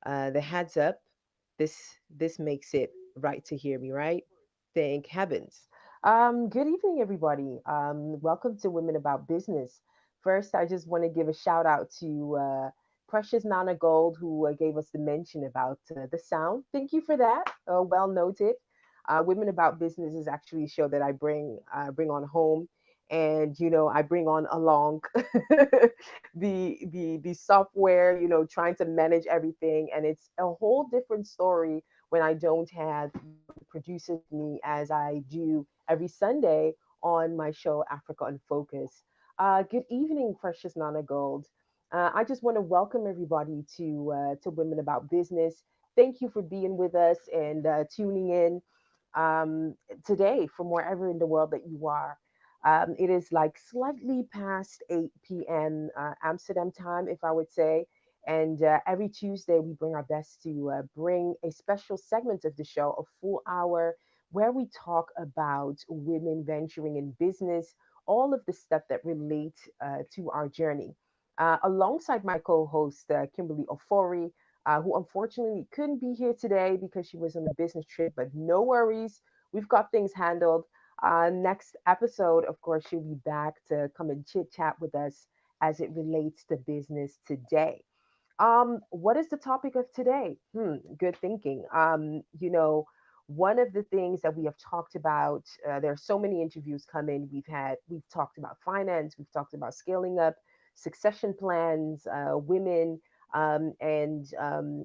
The heads up. This makes it right to hear me, right? Thank heavens. Good evening, everybody. Welcome to Women About Business. First, I just want to give a shout out to Precious Nana Gold, who gave us the mention about the sound. Thank you for that. Well noted. Women About Business is actually a show that I bring on home, and I bring on along the software, trying to manage everything, and it's a whole different story when I don't have the producer with me as I do every Sunday on my show Africa on Focus. Good evening, precious Nana Gold. I just want to welcome everybody to Women About Business. Thank you for being with us and tuning in today from wherever in the world that you are. It is like slightly past 8 p.m. Amsterdam time, if I would say. And every Tuesday, we bring our best to bring a special segment of the show, a full hour, where we talk about women venturing in business, all of the stuff that relate to our journey. Alongside my co host, Kimberly Ofori, who unfortunately couldn't be here today because she was on a business trip, but no worries. We've got things handled. Next episode, of course, she'll be back to come and chit chat with us as it relates to business today. What is the topic of today? Good thinking. One of the things that we have talked about, there are so many interviews come in. We've talked about finance, we've talked about scaling up, succession plans, women, and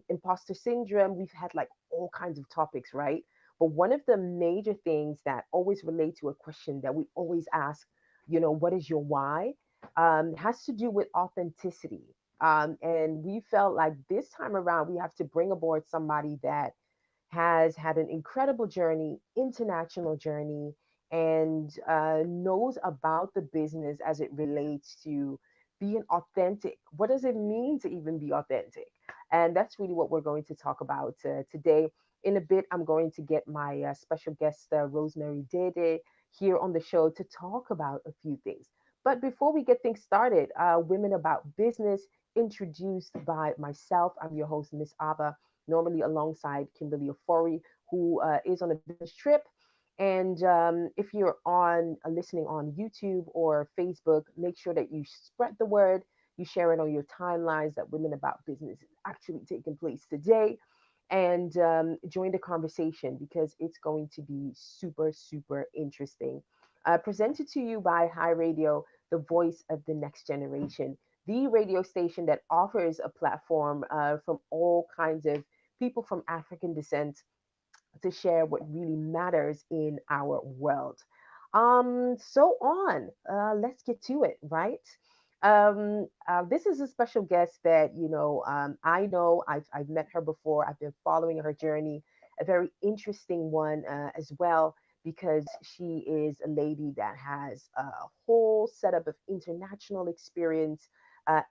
imposter syndrome. We've had like all kinds of topics, right? But one of the major things that always relate to a question that we always ask, what is your why? Has to do with authenticity. And we felt like this time around, we have to bring aboard somebody that has had an incredible journey, international journey, and knows about the business as it relates to being authentic. What does it mean to even be authentic? And that's really what we're going to talk about today. In a bit, I'm going to get my special guest, Rosemary Dede, here on the show to talk about a few things. But before we get things started, Women About Business, introduced by myself. I'm your host, Miss Abba, normally alongside Kimberly Ofori, who is on a business trip. And if you're on listening on YouTube or Facebook, make sure that you spread the word. You share it on your timelines that Women About Business is actually taking place today. And join the conversation because it's going to be super, super interesting. Presented to you by High Radio, the voice of the next generation, the radio station that offers a platform from all kinds of people from African descent to share what really matters in our world. So on, let's get to it, right? This is a special guest that I know. I've met her before. I've been following her journey, a very interesting one as well, because she is a lady that has a whole setup of international experience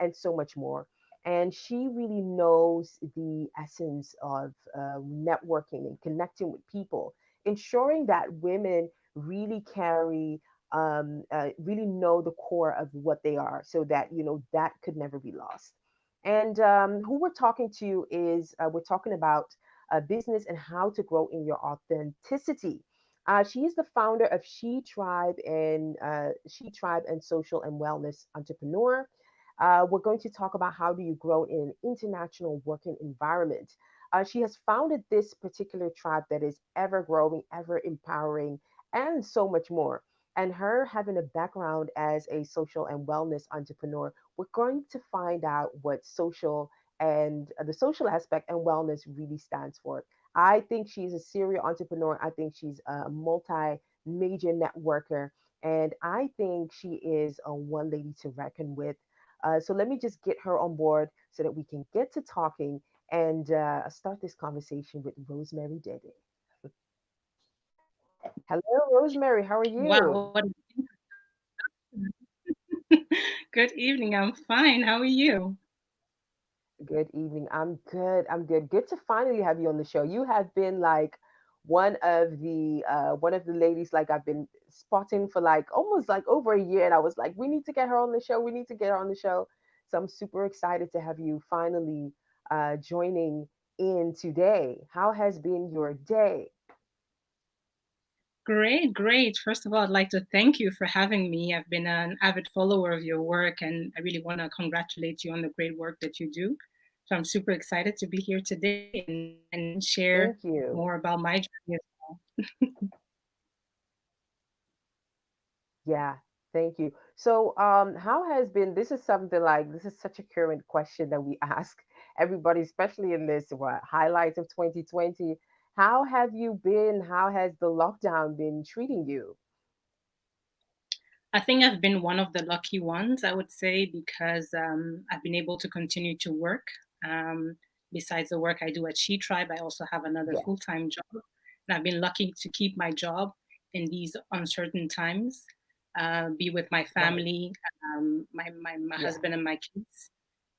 and so much more. And she really knows the essence of networking and connecting with people, ensuring that women really carry really know the core of what they are so that that could never be lost. And who we're talking to is we're talking about business and how to grow in your authenticity. She is the founder of SheTribe and social and wellness entrepreneur. We're going to talk about how do you grow in an international working environment. She has founded this particular tribe that is ever growing, ever empowering, and so much more. And her having a background as a social and wellness entrepreneur, we're going to find out what social and the social aspect and wellness really stands for. I think she's a serial entrepreneur. I think she's a multi major networker. And I think she is a one lady to reckon with. So let me just get her on board so that we can get to talking and start this conversation with Rosemary Dede. Hello, Rosemary. How are you? Wow, what good evening. I'm fine. How are you? Good evening. I'm good. I'm good. Good to finally have you on the show. You have been like one of the ladies like I've been spotting for like almost like over a year, and I was like, we need to get her on the show. We need to get her on the show. So I'm super excited to have you finally joining in today? How has been your day? Great, great. First of all, I'd like to thank you for having me. I've been an avid follower of your work, and I really want to congratulate you on the great work that you do. So I'm super excited to be here today and share Thank you. more about my journey as well. Yeah, thank you. So, how has been, this is something like, this is such a current question that we ask everybody, especially in this what highlights of 2020. How have you been? How has the lockdown been treating you? I think I've been one of the lucky ones, I would say, because I've been able to continue to work. Um, Besides the work I do at SheTribe, I also have another Yeah, full time job. And I've been lucky to keep my job in these uncertain times, be with my right. family, my Yeah. husband, and my kids.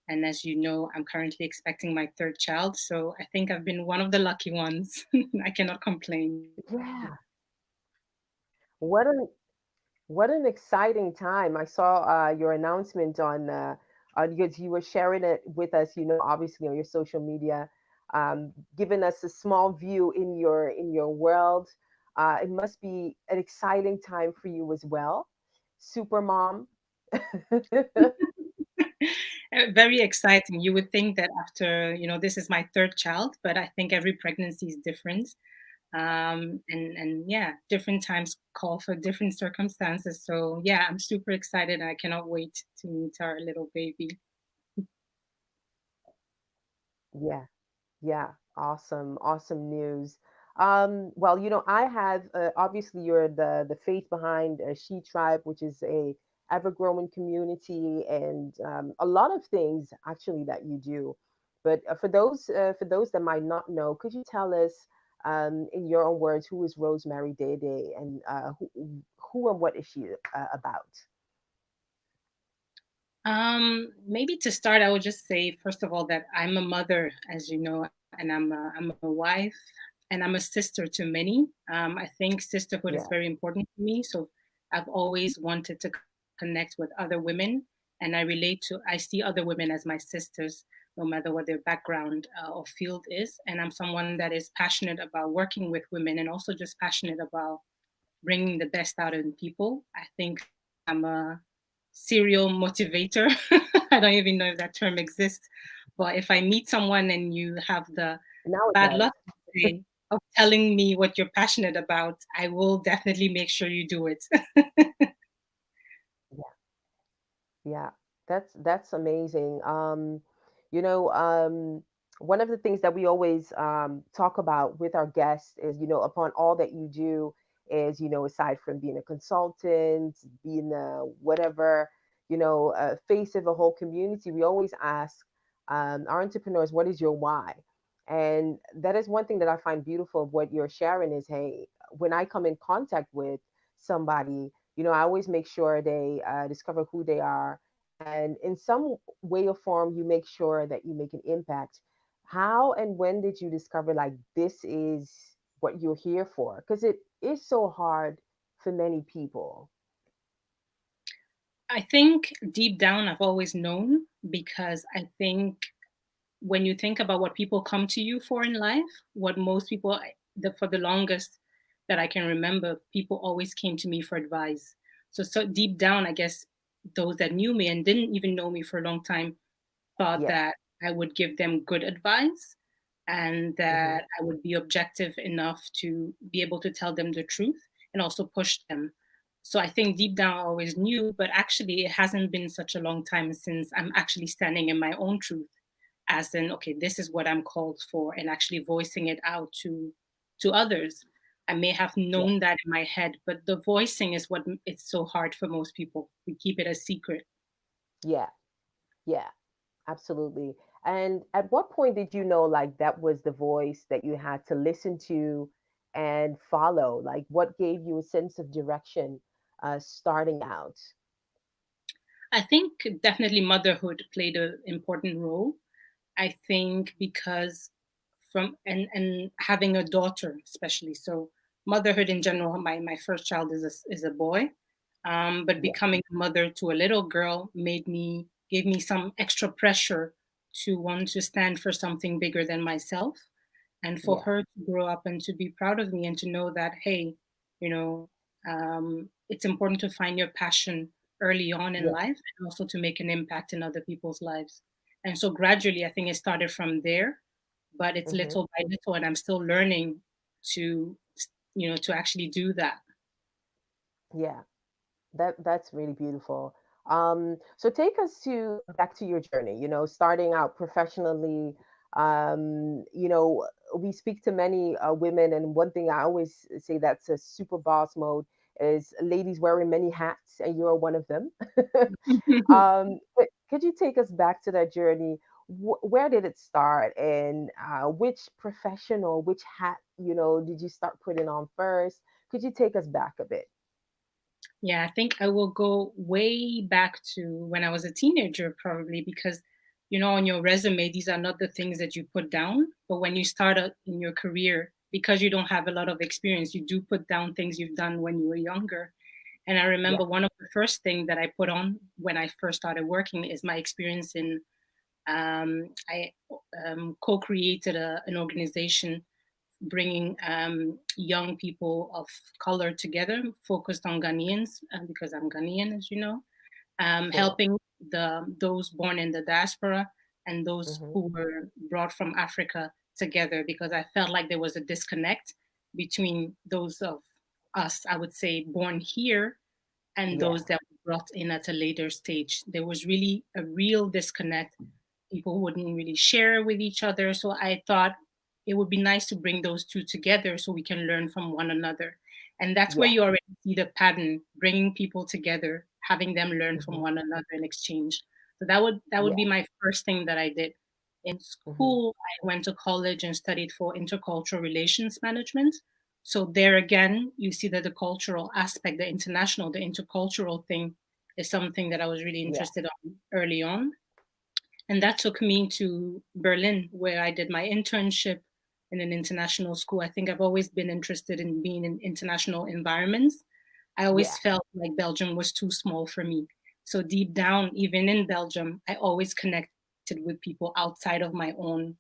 And as you know, I'm currently expecting my third child. So I think I've been one of the lucky ones. I cannot complain. Yeah. What an What an exciting time. I saw your announcement you were sharing it with us, obviously on your social media, giving us a small view in your world. It must be an exciting time for you as well. Super mom. Very exciting. You would think that after, this is my third child, but I think every pregnancy is different. And yeah, different times call for different circumstances. So yeah, I'm super excited. I cannot wait to meet our little baby. Yeah. Yeah, awesome, awesome news. Well, I have obviously you're the face behind She Tribe, which is a ever-growing community and a lot of things actually that you do. But for those that might not know, could you tell us in your own words who is Rosemary Dede and who and what is she about? Maybe to start, I would just say, first of all, that I'm a mother, as you know, and I'm a wife, and I'm a sister to many. I think sisterhood is Yeah, very important to me. So I've always wanted to connect with other women, and I see other women as my sisters, no matter what their background or field is. And I'm someone that is passionate about working with women and also just passionate about bringing the best out in people. I think I'm a serial motivator. I don't even know if that term exists, but if I meet someone and you have the now it bad does. luck say, of telling me what you're passionate about, I will definitely make sure you do it. Yeah, that's amazing. One of the things that we always talk about with our guests is, upon all that you do is, aside from being a consultant, being a whatever, face of a whole community, we always ask our entrepreneurs, what is your why? And that is one thing that I find beautiful of what you're sharing is, hey, when I come in contact with somebody, I always make sure they discover who they are. And in some way or form, you make sure that you make an impact. How and when did you discover like this is what you're here for? Because it is so hard for many people. I think deep down, I've always known because I think when you think about what people come to you for in life, what most people, for the longest that I can remember, people always came to me for advice. So deep down, I guess those that knew me and didn't even know me for a long time thought Yeah. that I would give them good advice and Hmm. that I would be objective enough to be able to tell them the truth and also push them. So I think deep down I always knew, but actually it hasn't been such a long time since I'm actually standing in my own truth, as in, okay, this is what I'm called for, and actually voicing it out to others. I may have Yeah. known that in my head, but the voicing is what it's so hard for most people. We keep it a secret. Yeah. Yeah. Absolutely. And at what point did you know like that was the voice that you had to listen to and follow? Like what gave you a sense of direction starting out? I think definitely motherhood played an important role. I think because from and having a daughter especially. So motherhood in general. My first child is a boy, but Yeah. becoming a mother to a little girl gave me some extra pressure to want to stand for something bigger than myself, and for Yeah. her to grow up and to be proud of me and to know that, hey, you know, it's important to find your passion early on in Yeah. life and also to make an impact in other people's lives. And so gradually, I think it started from there, but it's Hmm. little by little, and I'm still learning to, to actually do that. Yeah. That's really beautiful. So take us to back to your journey, starting out professionally. We speak to many women, and one thing I always say that's a super boss mode is ladies wearing many hats, and you're one of them. But could you take us back to that journey? Where did it start, and which professional, which hat, did you start putting on first? Could you take us back a bit? Yeah, I think I will go way back to when I was a teenager, probably because, on your resume, these are not the things that you put down. But when you start out in your career, because you don't have a lot of experience, you do put down things you've done when you were younger. And I Yeah. remember one of the first things that I put on when I first started working is my experience in, I co-created an organization bringing young people of color together, focused on Ghanaians, because I'm Ghanaian, as you know, Sure. helping those born in the diaspora and those Hmm. who were brought from Africa together, because I felt like there was a disconnect between those of us, I would say, born here and Yeah. those that were brought in at a later stage. There was really a real disconnect. People wouldn't really share with each other. So I thought it would be nice to bring those two together so we can learn from one another. And that's where Yeah. you already see the pattern, bringing people together, having them learn from Hmm. one another and exchange. So that would Yeah. be my first thing that I did. In Hmm. school, I went to college and studied for intercultural relations management. So there again, you see that the cultural aspect, the international, the intercultural thing is something that I was really Yeah. interested in early on. And that took me to Berlin, where I did my internship in an international school. I think I've always been interested in being in international environments. I Yeah. always felt like Belgium was too small for me. So deep down, even in Belgium, I always connected with people outside of my own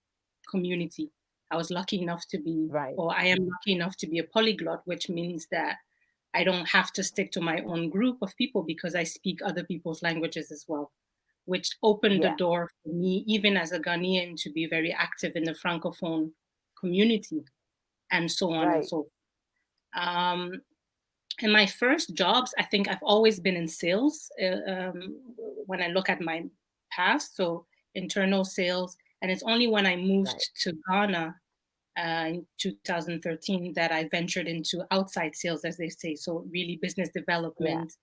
community. I was lucky enough to be, Right. or I am lucky enough to be a polyglot, which means that I don't have to stick to my own group of people because I speak other people's languages as well, which opened the Yeah. door for me, even as a Ghanaian, to be very active in the Francophone community and so on and Right. so forth. Um, and my first jobs, I think I've always been in sales when I look at my past. So internal sales. And it's only when I moved Right. to Ghana in 2013 that I ventured into outside sales, as they say. So really business Yeah. development,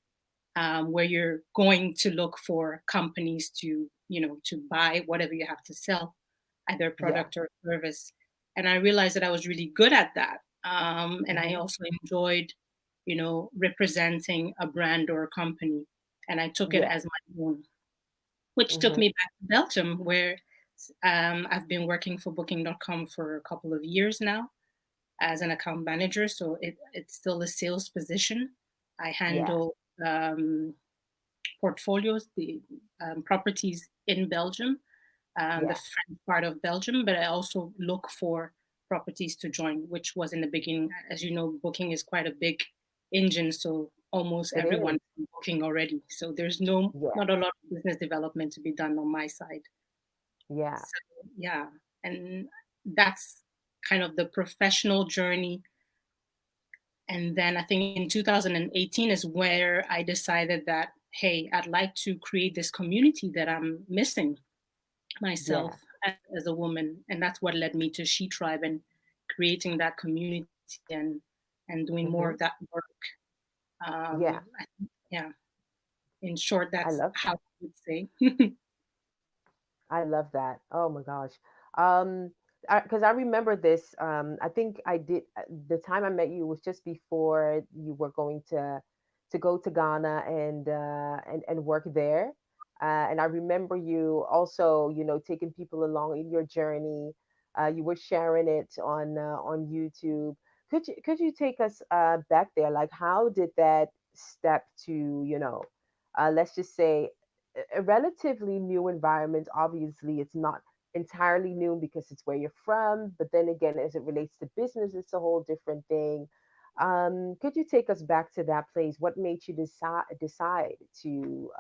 where you're going to look for companies to, to buy whatever you have to sell, either Yeah. product or service. And I realized that I was really good at that. And I Hmm. also enjoyed, representing a brand or a company. And I took it Yeah. as my own, which took Hmm. me back to Belgium, where I've been working for Booking.com for a couple of years now as an account manager. So it's still a sales position. I Yeah. handle portfolios, the properties in Belgium, the Yeah. French part of Belgium, but I also look for properties to join, which was in the beginning. As you know, Booking is quite a big engine, so almost It everyone is. is booking already. So there's Yeah. not a lot of business development to be done on my side. Yeah. So yeah, and that's kind of the professional journey. And then I think in 2018 is where I decided that, hey, I'd like to create this community that I'm missing Yeah. myself as a woman. And that's what led me to SheTribe and creating that community and doing more of Hmm. that work. Yeah. Yeah, in short, I that's love how that. I would say. I love that. Oh my gosh. Um, because I remember this. I think I did the time I met you was just before you were going to go to Ghana and work there. And I remember you also, taking people along in your journey. You were sharing it on YouTube. Could you take us back there? Like, how did that step to, let's just say, a relatively new environment. Obviously, it's not entirely new because it's where you're from, but then again, as it relates to business, it's a whole different thing. Could you take us back to that place? What made you decide to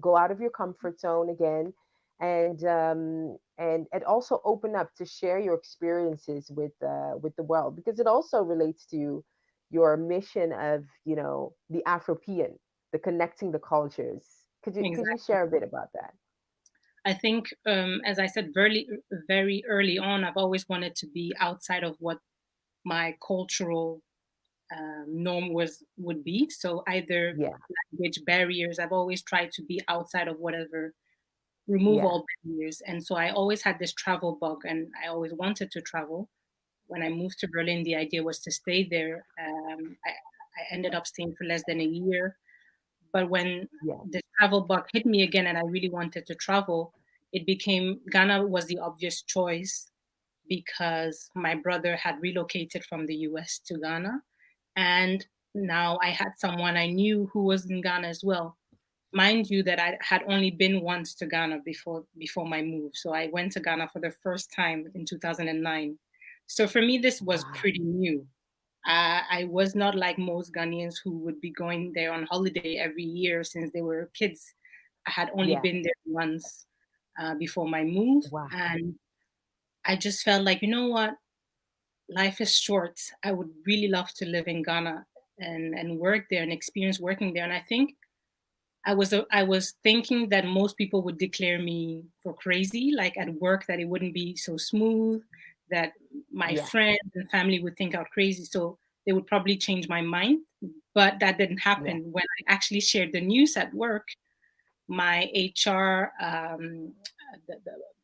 go out of your comfort zone again, and also open up to share your experiences with the world, because it also relates to your mission of, the Afropean, the connecting the cultures. Could you Exactly. share a bit about that? I think, as I said, very early on, I've always wanted to be outside of what my cultural norm would be. So either Yeah, language barriers, I've always tried to be outside of whatever, remove yeah, all barriers. And so I always had this travel bug, and I always wanted to travel. When I moved to Berlin, the idea was to stay there. I ended up staying for less than a year. But when yeah, the travel bug hit me again and I really wanted to travel, it became Ghana was the obvious choice because my brother had relocated from the US to Ghana. And now I had someone I knew who was in Ghana as well. Mind you that I had only been once to Ghana before my move. So I went to Ghana for the first time in 2009. So for me, this was wow, pretty new. I was not like most Ghanaians who would be going there on holiday every year since they were kids. I had only yeah, been there once before my move. wow, And I just felt like, you know what? Life is short. I would really love to live in Ghana and work there and experience working there. And I think I was thinking that most people would declare me for crazy, like at work, that it wouldn't be so smooth, that my yeah, friends and family would think out crazy, so they would probably change my mind. But that didn't yeah, happen. When I actually shared the news at work, my HR, the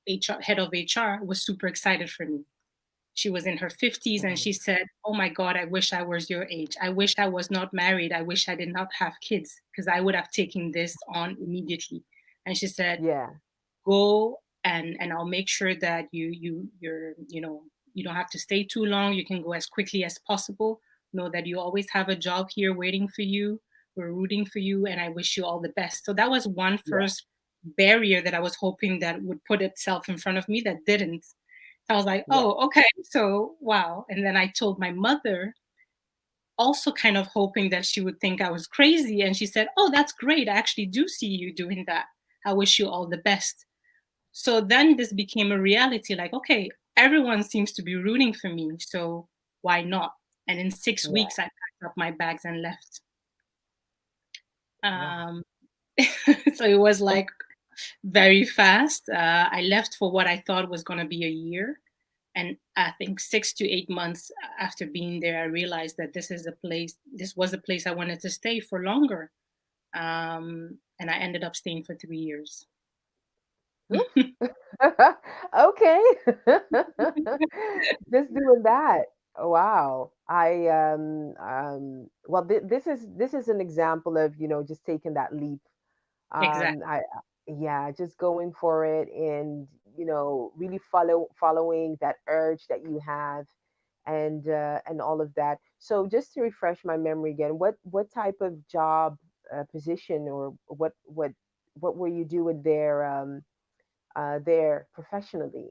HR head of HR, was super excited for me. She was in her 50s and right, she said, "Oh my God, I wish I was your age. I wish I was not married. I wish I did not have kids because I would have taken this on immediately." And she said, yeah, "Go and I'll make sure that you don't have to stay too long. You can go as quickly as possible. Know that you always have a job here waiting for you. We're rooting for you and I wish you all the best." So that was one yeah, first barrier that I was hoping that would put itself in front of me that didn't. I was like, yeah, "Oh, okay. So, wow." And then I told my mother, also kind of hoping that she would think I was crazy. And she said, "Oh, that's great. I actually do see you doing that. I wish you all the best." So then this became a reality like, okay, everyone seems to be rooting for me. So why not? And in six yeah, weeks, I packed up my bags and left. wow, Um, so it was like very fast. I left for what I thought was going to be a year. And I think 6 to 8 months after being there, I realized that this was a place I wanted to stay for longer. And I ended up staying for 3 years. Oof. Okay. Just doing that. Wow. Well, this is an example of, just taking that leap. Exactly. Yeah, just going for it, and really following that urge that you have, and all of that. So just to refresh my memory again, what type of job, position, or what were you doing there professionally?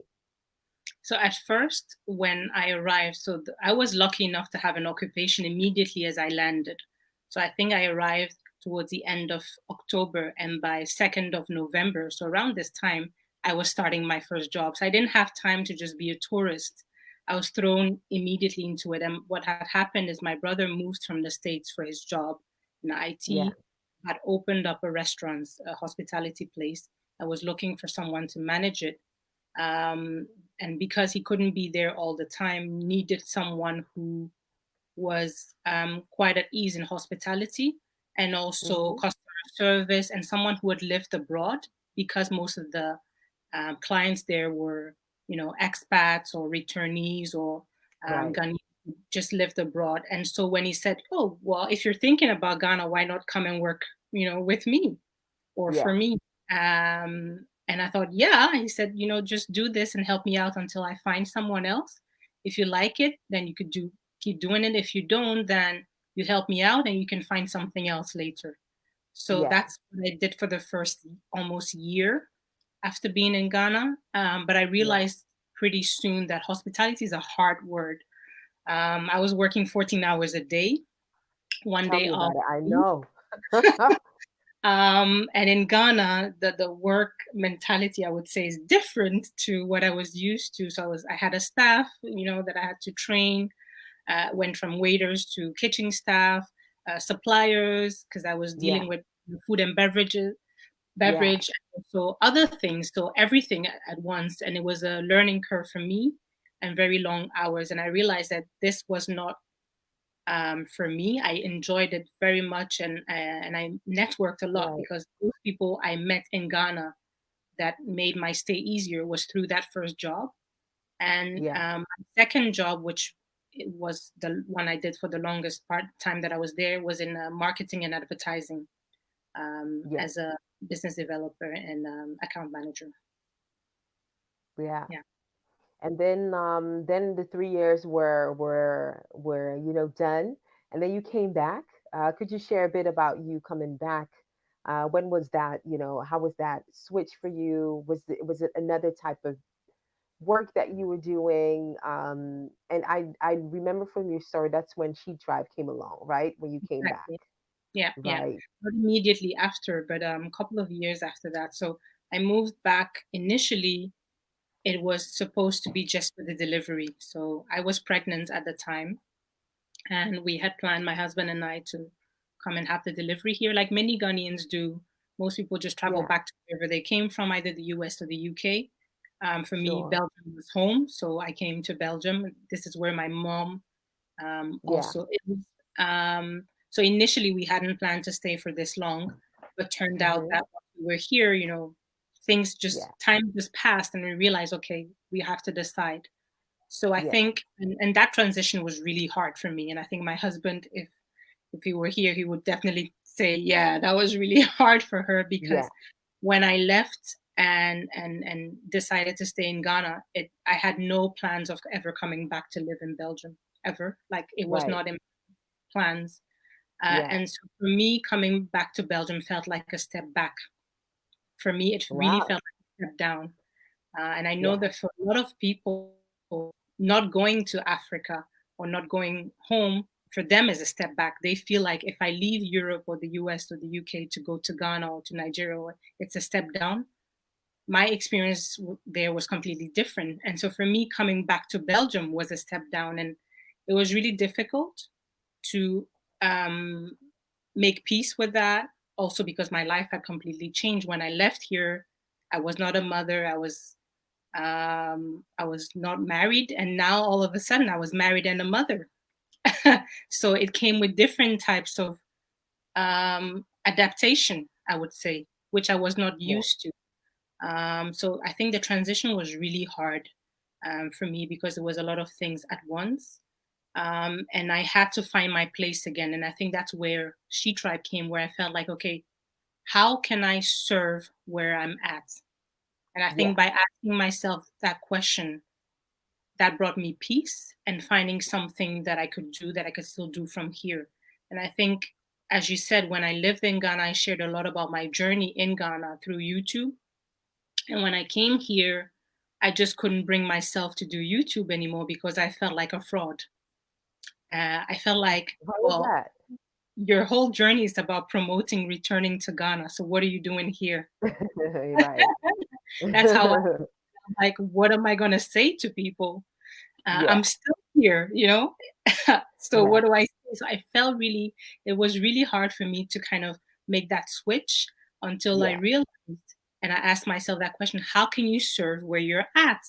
So at first, when I arrived, I was lucky enough to have an occupation immediately as I landed. So I think I arrived towards the end of October, and by 2nd of November, so around this time, I was starting my first job. So I didn't have time to just be a tourist. I was thrown immediately into it. And what had happened is my brother moved from the States for his job in Yeah, IT, had opened up a restaurant, a hospitality place. I was looking for someone to manage it. Um, and because he couldn't be there all the time, needed someone who was quite at ease in hospitality and also mm-hmm, customer service, and someone who had lived abroad because most of the clients there were, expats or returnees or right, Ghanaians who just lived abroad. And so when he said, "Oh, well, if you're thinking about Ghana, why not come and work, with me or yeah, for me?" And I thought, yeah. He said, just do this and help me out until I find someone else. If you like it, then you could keep doing it. If you don't, then you help me out and you can find something else later. So Yeah. that's what I did for the first almost year after being in Ghana. But I Yeah. realized pretty soon that hospitality is a hard word. I was working 14 hours a day, one Tell day me off. about it. I know. And in Ghana, the work mentality, I would say, is different to what I was used to. So I had a staff, that I had to train. Went from waiters to kitchen staff, suppliers, because I was Yeah. dealing with food and Yeah. beverage, and also other things. So everything at once, and it was a learning curve for me, and very long hours. And I realized that this was not for me. I enjoyed it very much, and I networked a lot Right. because those people I met in Ghana that made my stay easier was through that first job. And Yeah. my second job, which it was the one I did for the longest part time that I was there, was in marketing and advertising Yeah. as a business developer and account manager. Yeah. Yeah, Then the 3 years were done, and then you came back. Could you share a bit about you coming back? When was that? How was that switch for you? Was it another type of work that you were doing? And I remember from your story that's when SheTribe came along, right? When you came back, exactly. Yeah, yeah. right? Not immediately after, but a couple of years after that. So I moved back initially. It was supposed to be just for the delivery. So I was pregnant at the time, and we had planned, my husband and I, to come and have the delivery here, like many Ghanaians do. Most people just travel Yeah, back to wherever they came from, either the US or the UK. For me, sure. Belgium was home, so I came to Belgium. This is where my mom Yeah. also is. So initially, we hadn't planned to stay for this long, but turned out Hmm. that while we were here, Yeah. time just passed, and we realized, okay, we have to decide. So I Yeah. think, and that transition was really hard for me. And I think my husband, if he were here, he would definitely say, yeah, that was really hard for her Yeah. because when I left and decided to stay in Ghana, I had no plans of ever coming back to live in Belgium ever. Like it was Right. not in plans. Yeah. And so for me, coming back to Belgium felt like a step back. For me, it really Wow. felt like a step down. And I know Yeah. that for a lot of people, not going to Africa or not going home for them is a step back. They feel like if I leave Europe or the US or the UK to go to Ghana or to Nigeria, it's a step down. My experience there was completely different. And so for me, coming back to Belgium was a step down. And it was really difficult to um, make peace with that. Also, because my life had completely changed. When I left here, I was not a mother. I was not married, and now all of a sudden I was married and a mother. So it came with different types of adaptation, I would say, which I was not Yeah. used to. So I think the transition was really hard for me because it was a lot of things at once. And I had to find my place again. And I think that's where She Tribe came, where I felt like, okay, how can I serve where I'm at? And I think Yeah. by asking myself that question, that brought me peace and finding something that I could do that I could still do from here. And I think, as you said, when I lived in Ghana, I shared a lot about my journey in Ghana through YouTube. And when I came here, I just couldn't bring myself to do YouTube anymore because I felt like a fraud. I felt like, How was well, that? your whole journey is about promoting returning to Ghana. So what are you doing here? Right. That's how I like, what am I going to say to people? Yeah. I'm still here. So Yeah. what do I say? So I felt really, it was really hard for me to kind of make that switch until I Yeah. realized, and I asked myself that question, how can you serve where you're at?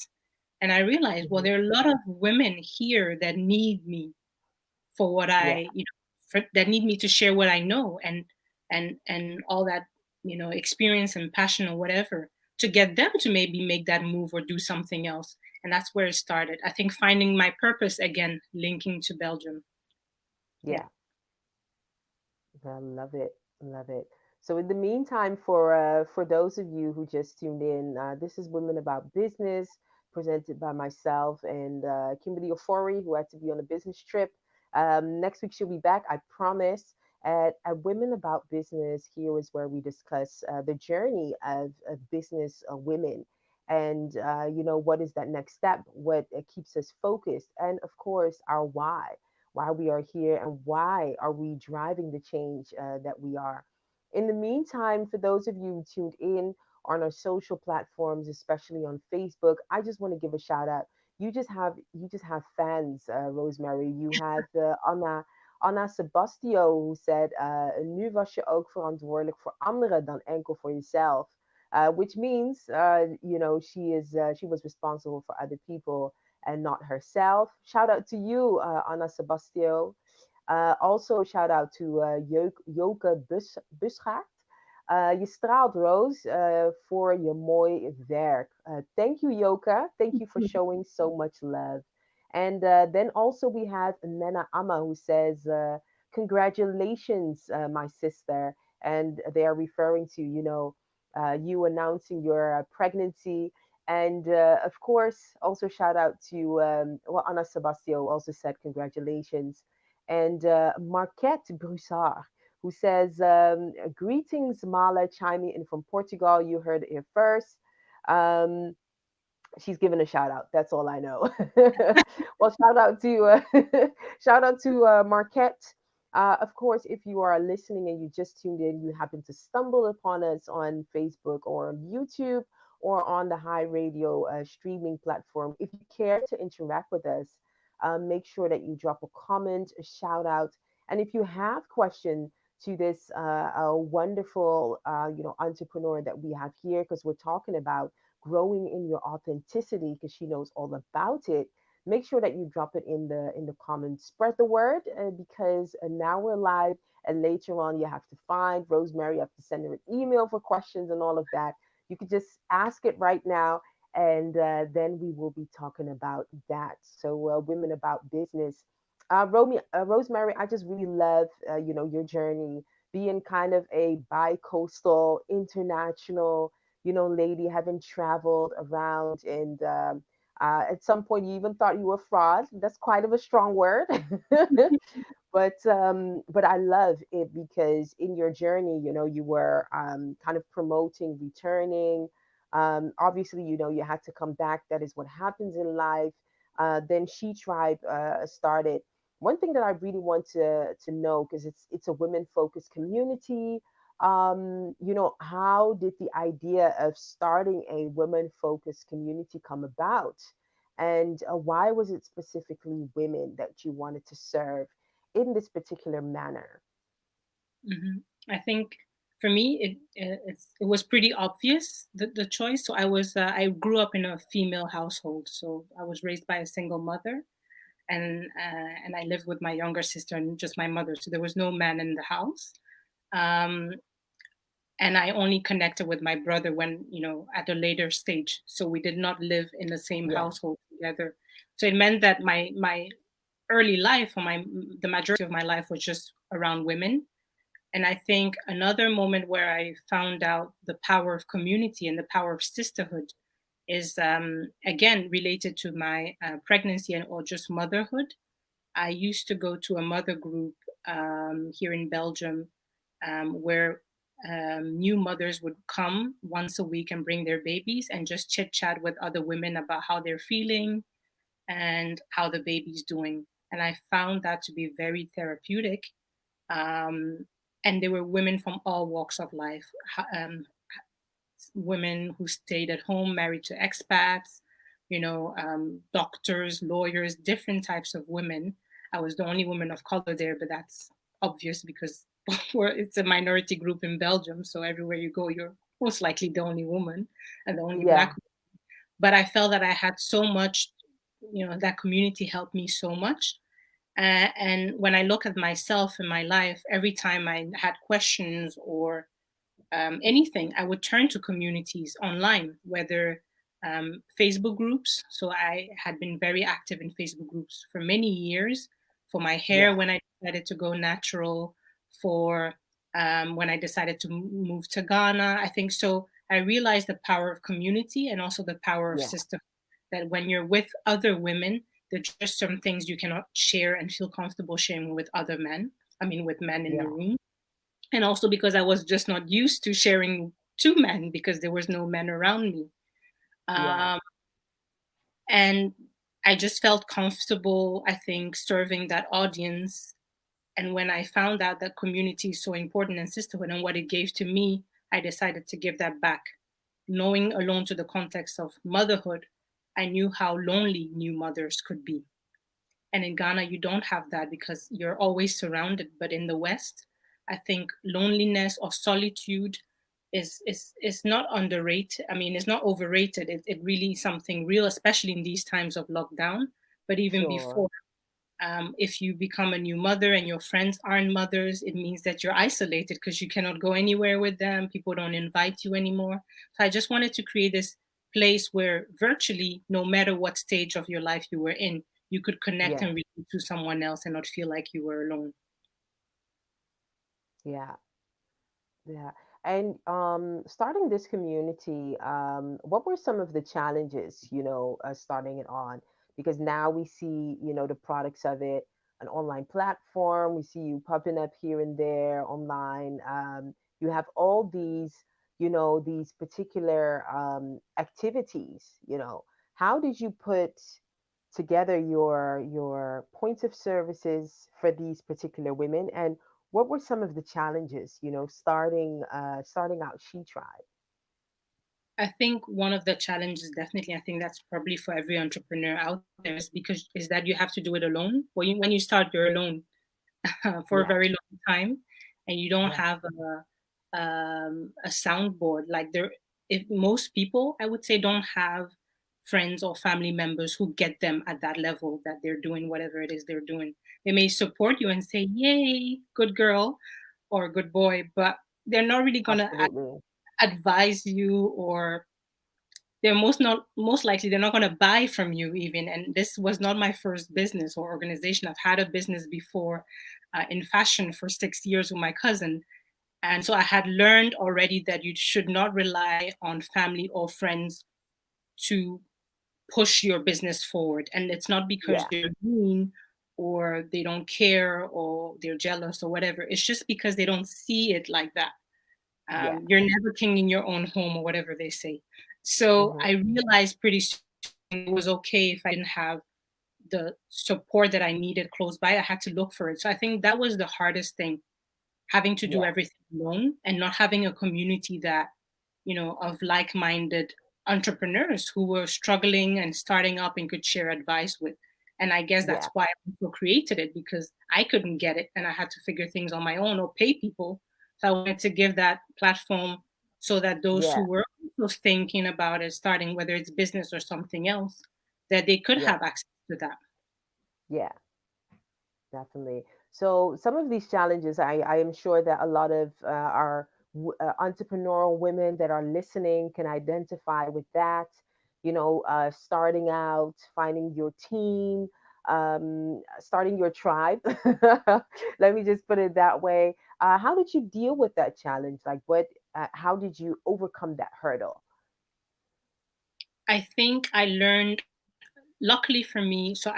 And I realized, well, Hmm. there are a lot of women here that need me for what Yeah. that need me to share what I know and all that, experience and passion or whatever to get them to maybe make that move or do something else. And that's where it started. I think finding my purpose again, linking to Belgium. Yeah. Yeah. I love it. Love it. So in the meantime, for those of you who just tuned in, this is Women About Business, presented by myself and Kimberly Ofori, who had to be on a business trip. Next week she'll be back, I promise. At Women About Business, here is where we discuss the journey of business women. And, what is that next step? What keeps us focused? And of course, our why we are here and why are we driving the change that we are. In the meantime, for those of you tuned in on our social platforms, especially on Facebook, I just want to give a shout out. You just have fans, Rosemary. You had Anna Sebastio who said, nu was je ook verantwoordelijk voor anderen dan enkel voor jezelf. Which means, she was responsible for other people and not herself. Shout out to you, Anna Sebastio. Also, shout out to Joke Busgaard. Je straalt, Rose, voor je mooi werk. Thank you, Yoka. Thank you for showing so much love. And then also we have Nena Amma who says, congratulations, my sister. And they are referring to, you announcing your pregnancy. And of course, also shout out to, Anna Sebastio also said congratulations. And Marquette Broussard, who says, greetings, Mala, chiming in from Portugal. You heard it here first. Um, she's given a shout out. That's all I know. Well, shout out to Marquette. Of course, if you are listening and you just tuned in, you happen to stumble upon us on Facebook or on YouTube or on the High Radio streaming platform. If you care to interact with us, make sure that you drop a comment, a shout out, and if you have questions to this wonderful, entrepreneur that we have here, because we're talking about growing in your authenticity because she knows all about it. Make sure that you drop it in the comments. Spread the word because now we're live, and later on you have to find Rosemary. You have to send her an email for questions and all of that. You could just ask it right now, and then we will be talking about that. So, women about business. Rosemary, I just really love your journey, being kind of a bi-coastal, international, lady, having traveled around, and at some point you even thought you were fraud. That's quite of a strong word. But I love it because in your journey, you were kind of promoting returning. Obviously, you had to come back. That is what happens in life. Then SheTribe started. One thing that I really want to know, because it's a women focused community. How did the idea of starting a women focused community come about? And why was it specifically women that you wanted to serve in this particular manner? Mhm. I think for me, it was pretty obvious the choice. So I grew up in a female household, so I was raised by a single mother, and I lived with my younger sister and just my mother. So there was no man in the house. Um, and I only connected with my brother when, at a later stage. So we did not live in the same Yeah, household together. So it meant that my early life, or the majority of my life, was just around women. And I think another moment where I found out the power of community and the power of sisterhood is, again, related to my pregnancy and or just motherhood. I used to go to a mother group here in Belgium, where new mothers would come once a week and bring their babies and just chit chat with other women about how they're feeling and how the baby's doing. And I found that to be very therapeutic. Um, and there were women from all walks of life, women who stayed at home, married to expats, doctors, lawyers, different types of women. I was the only woman of color there, but that's obvious because it's a minority group in Belgium. So everywhere you go, you're most likely the only woman and the only yeah, black. But I felt that I had so much, that community helped me so much. And when I look at myself in my life, every time I had questions or anything, I would turn to communities online, whether Facebook groups. So I had been very active in Facebook groups for many years for my hair yeah, when I decided to go natural, for when I decided to move to Ghana. I think so. I realized the power of community and also the power of yeah, system. That when you're with other women, there's just some things you cannot share and feel comfortable sharing with other men. with men in the Yeah. room. And also because I was just not used to sharing two men because there was no men around me. Yeah. Um, and I just felt comfortable, I think, serving that audience. And when I found out that community is so important and sisterhood and what it gave to me, I decided to give that back. Knowing alone to the context of motherhood, I knew how lonely new mothers could be. And in Ghana, you don't have that because you're always surrounded. But in the West, I think loneliness or solitude is not underrated. I mean, it's not overrated. It really is something real, especially in these times of lockdown. But even Sure. before, if you become a new mother and your friends aren't mothers, it means that you're isolated because you cannot go anywhere with them. People don't invite you anymore. So I just wanted to create this place where virtually, no matter what stage of your life you were in, you could connect Yeah. and relate to someone else and not feel like you were alone. Yeah. Yeah. And starting this community, what were some of the challenges, starting it on? Because now we see, the products of it, an online platform. We see you popping up here and there online. You have all these particular activities. How did you put together your points of services for these particular women, and what were some of the challenges, starting out SheTribe? I think one of the challenges, definitely, I think that's probably for every entrepreneur out there, is that you have to do it alone. When you start, you're alone for a Yeah. very long time, and you don't Yeah. have a soundboard. Like there, if most people, I would say, don't have friends or family members who get them at that level that they're doing whatever it is they're doing. They may support you and say, "Yay, good girl," or "good boy," but they're not really gonna Absolutely. advise you, or they're most likely they're not going to buy from you even. And this was not my first business or organization. I've had a business before, in fashion for 6 years with my cousin. And so I had learned already that you should not rely on family or friends to push your business forward. And it's not because Yeah. they're mean or they don't care or they're jealous or whatever. It's just because they don't see it like that. Yeah. You're never king in your own home, or whatever they say. So Hmm. I realized pretty soon it was okay if I didn't have the support that I needed close by. I had to look for it. So I think that was the hardest thing, having to do Yeah. everything alone and not having a community that, of like-minded entrepreneurs who were struggling and starting up and could share advice with. And I guess Yeah. that's why I also created it, because I couldn't get it and I had to figure things on my own or pay people. So I wanted to give that platform so that those who Yeah. were also thinking about it, starting whether it's business or something else, that they could Yeah. have access to that. Yeah. Definitely. So some of these challenges, I am sure that a lot of our entrepreneurial women that are listening can identify with that. Starting out, finding your team, starting your tribe. Let me just put it that way. How did you deal with that challenge? Like, how did you overcome that hurdle? I think I learned, luckily for me, so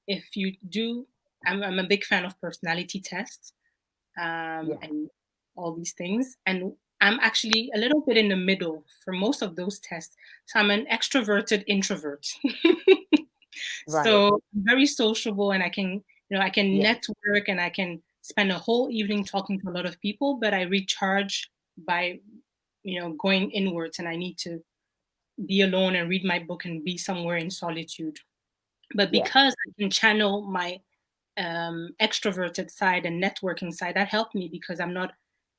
if you do, I'm a big fan of personality tests, Yeah. and all these things. And I'm actually a little bit in the middle for most of those tests. So I'm an extroverted introvert. Right. So I'm very sociable, and I can Yeah. network and I can spend a whole evening talking to a lot of people, but I recharge by, going inwards, and I need to be alone and read my book and be somewhere in solitude. But Yeah. because I can channel my extroverted side and networking side, that helped me because I'm not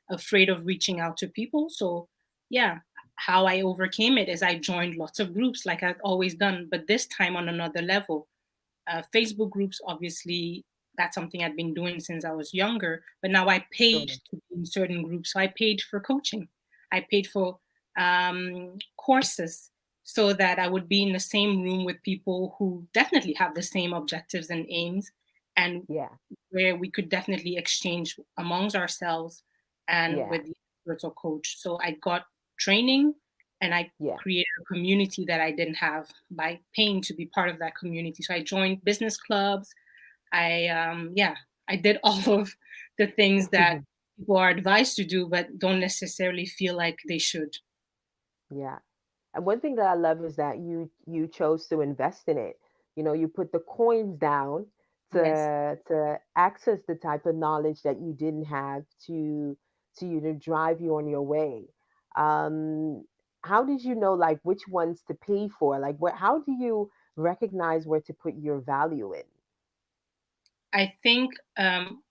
afraid of reaching out to people. So, yeah, how I overcame it is I joined lots of groups like I've always done, but this time on another level. Facebook groups, obviously, that's something I've been doing since I was younger, but now I paid Sure. to be in certain groups. So I paid for coaching, I paid for courses so that I would be in the same room with people who definitely have the same objectives and aims, and Yeah. where we could definitely exchange amongst ourselves and Yeah. with the experts or coach. So I got training and I Yeah. created a community that I didn't have by paying to be part of that community. So I joined business clubs. Yeah, I did all of the things that people are advised to do but don't necessarily feel like they should. Yeah. And one thing that I love is that you chose to invest in it. You know, you put the coins down Yes. to access the type of knowledge that you didn't have to you to drive you on your way. Um, how did you know like which ones to pay for? Like what how do you recognize where to put your value in? I think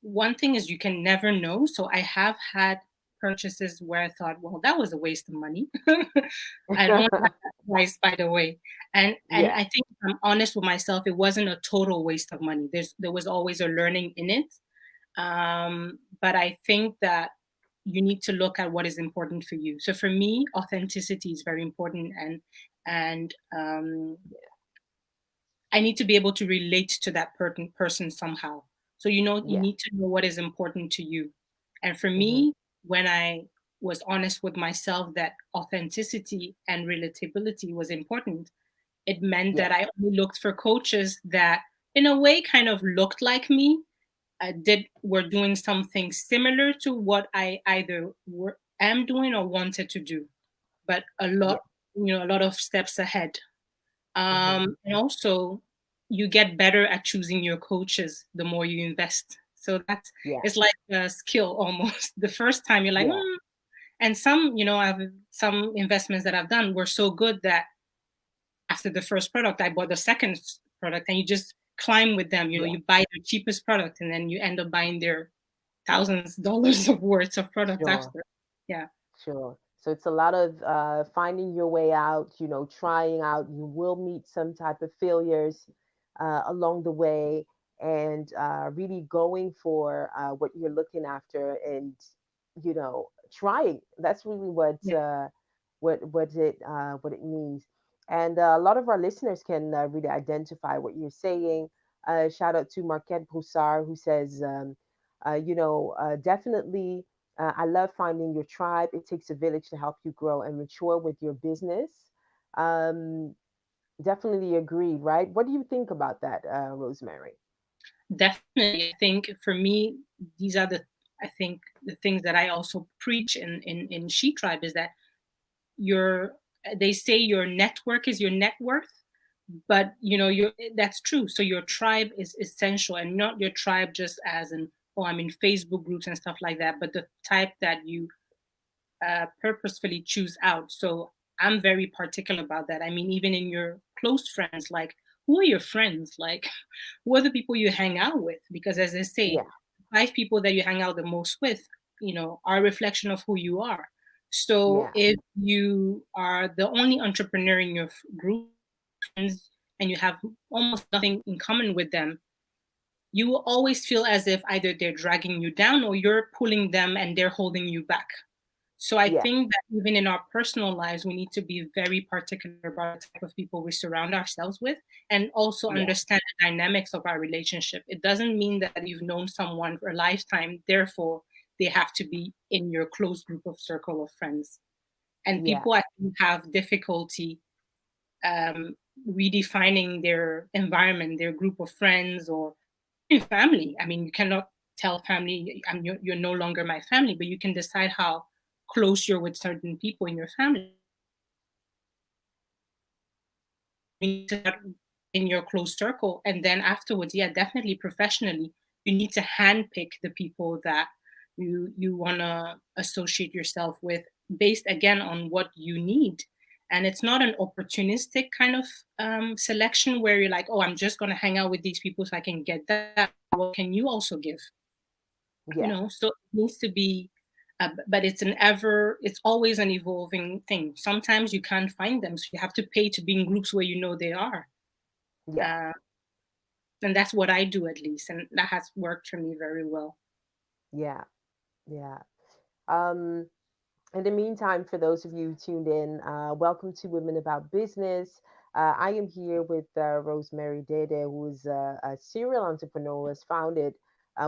one thing is you can never know. So I have had purchases where I thought, well, that was a waste of money. I don't want that price, by the way. And Yeah, I think if I'm honest with myself, it wasn't a total waste of money. There was always a learning in it. But I think that you need to look at what is important for you. So for me, authenticity is very important, and I need to be able to relate to that person somehow. So you yeah. need to know what is important to you. And for Hmm. me, when I was honest with myself that authenticity and relatability was important, it meant that Yes, I only looked for coaches that, in a way, kind of looked like me, did were doing something similar to what I either am doing or wanted to do, but yeah. a lot of steps ahead. Hmm. And also, you get better at choosing your coaches the more you invest. So that's Yeah, it's like a skill almost. The first time you're like, yeah, hmm. And I've some investments that I've done were so good that after the first product, I bought the second product, and you just climb with them. yeah. You buy the cheapest product, and then you end up buying their thousands of dollars of worth of products Sure. after. Yeah, Sure. So it's a lot of finding your way out, you know, trying out. You will meet some type of failures along the way, and really going for what you're looking after, and you know, trying. That's really yeah, what it means. And a lot of our listeners can really identify what you're saying. Shout out to Marquette Broussard who says, definitely I love finding your tribe. It takes a village to help you grow and mature with your business. Um, definitely agree, right? What do you think about that, Rosemary? definitely. I think for me, these are the things that I also preach in She Tribe is that your they say your network is your net worth, but your that's true. So your tribe is essential, and not your tribe just as in, oh, I'm in Facebook groups and stuff like that, but the type that you purposefully choose out. So I'm very particular about that. I mean, even in your close friends, like, who are your friends? Like, who are the people you hang out with? Because as I say, Yeah, 5 people that you hang out the most with, are a reflection of who you are. So yeah, if you are the only entrepreneur in your group friends and you have almost nothing in common with them, you will always feel as if either they're dragging you down or you're pulling them and they're holding you back. So I yeah, think that even in our personal lives, we need to be very particular about the type of people we surround ourselves with and also yeah, understand the dynamics of our relationship. It doesn't mean that you've known someone for a lifetime, therefore, they have to be in your close group of circle of friends. And yeah, people, I think, have difficulty redefining their environment, their group of friends, or in family. I mean, you cannot tell family, you're no longer my family, but you can decide how close you're with certain people in your family. You need to start in your close circle. And then afterwards, yeah, definitely professionally, you need to handpick the people that you want to associate yourself with based again on what you need. And it's not an opportunistic kind of selection where you're like, oh, I'm just going to hang out with these people so I can get that. What can you also give? yeah, So it needs to be but it's always an evolving thing. Sometimes you can't find them, so you have to pay to be in groups where they are. yeah, uh, and that's what I do, at least, and that has worked for me very well. yeah, yeah. Um, In the meantime, for those of you tuned in, welcome to Women About Business. I am here with Rosemary Dede, who is a serial entrepreneur, who has founded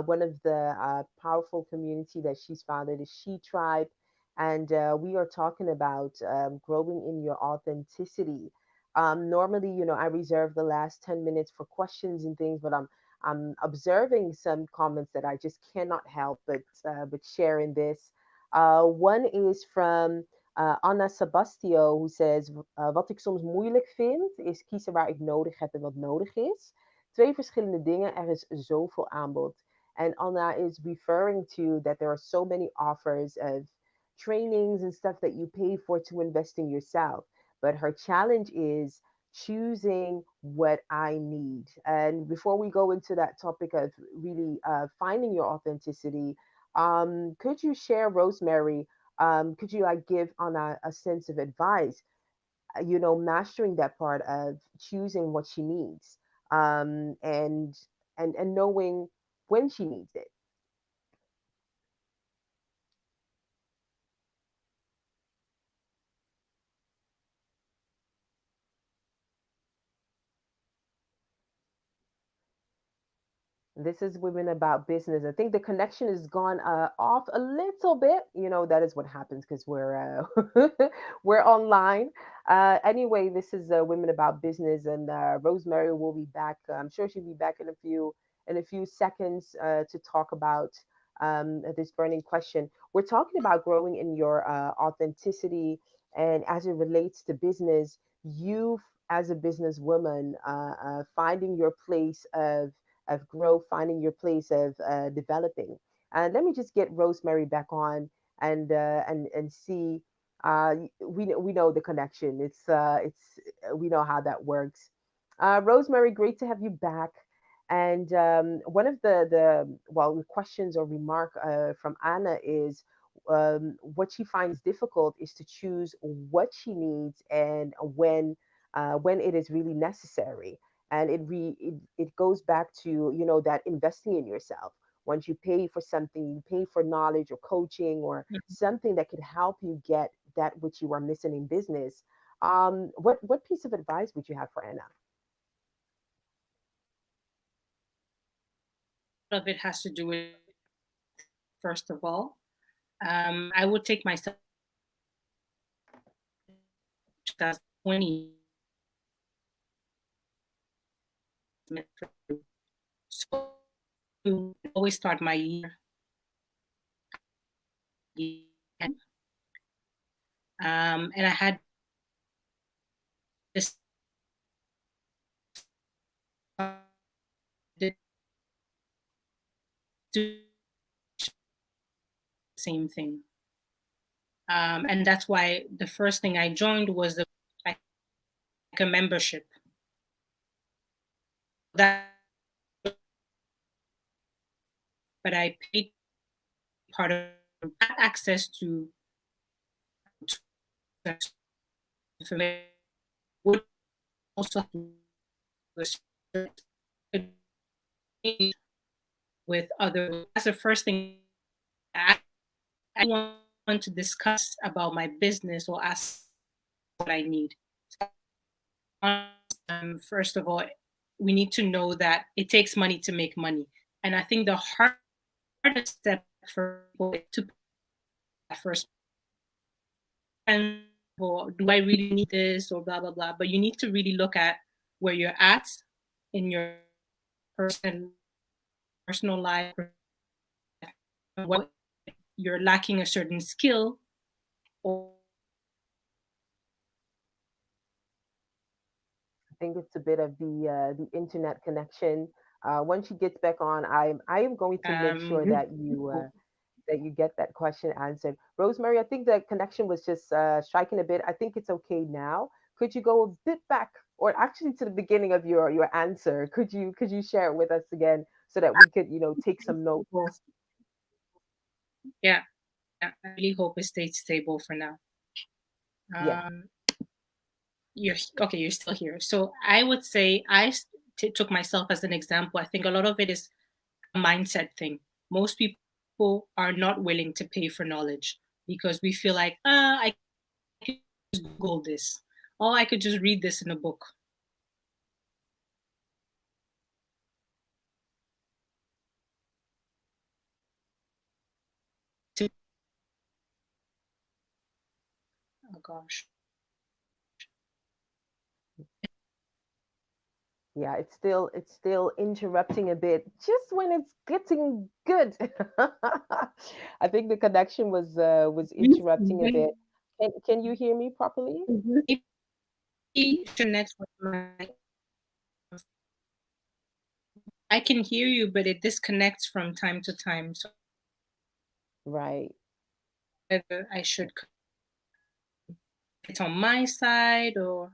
one of the powerful community that she's founded is SheTribe. And we are talking about growing in your authenticity. Normally, you know, I reserve the last 10 minutes for questions and things, but I'm observing some comments that I just cannot help but share in this. One is from Anna Sebastio, who says: Wat ik soms moeilijk vind, is kiezen waar ik nodig heb en wat nodig is. Twee verschillende dingen, er is zoveel aanbod. And Anna is referring to that there are so many offers of trainings and stuff that you pay for to invest in yourself. But her challenge is choosing what I need. And before we go into that topic of really finding your authenticity, could you share, Rosemary? Could you like give on a sense of advice? Mastering that part of choosing what she needs, and knowing when she needs it. This is Women About Business. I think the connection has gone off a little bit. That is what happens because we're online. Anyway, this is Women About Business, and Rosemary will be back. I'm sure she'll be back in a few seconds to talk about this burning question. We're talking about growing in your authenticity, and as it relates to business, you as a businesswoman finding your place of growth, finding your place of developing. And let me just get Rosemary back on and see. We know the connection. It's we know how that works. Rosemary, great to have you back. And one of the questions or remark from Anna is what she finds difficult is to choose what she needs and when it is really necessary. And it goes back to that investing in yourself. Once you pay for something, you pay for knowledge or coaching or something that could help you get that which you are missing in business. What piece of advice would you have for Anna? A lot of it has to do with, first of all, I would take myself 2020 so to always start my year, and I had this did do the same thing, and that's why the first thing I joined was like a membership that, but I paid part of access to information would also with other. That's the first thing I want to discuss about my business or ask what I need. First of all, we need to know that it takes money to make money, and I think the hardest step for people is to put that first. And well, do I really need this or blah blah blah? But you need to really look at where you're at in your personal personal life, what you're lacking a certain skill, or I think it's a bit of the internet connection. Once she gets back on, I am going to make sure group. that you get that question answered. Rosemary, I think the connection was just striking a bit. I think it's okay now. Could you go a bit back, or actually to the beginning of your answer? Could you share it with us again so that we could take some notes? Yeah, I really hope it stays stable for now. Yeah. Um, you're okay. You're still here. So I would say took myself as an example. I think a lot of it is a mindset thing. Most people are not willing to pay for knowledge because we feel like, I could just Google this, or I could just read this in a book. Oh gosh. Yeah, it's still interrupting a bit just when it's getting good. I think the connection was interrupting a bit. Can you hear me properly? Maybe I can hear you, but it disconnects from time to time. So Right. whether I should it's on my side or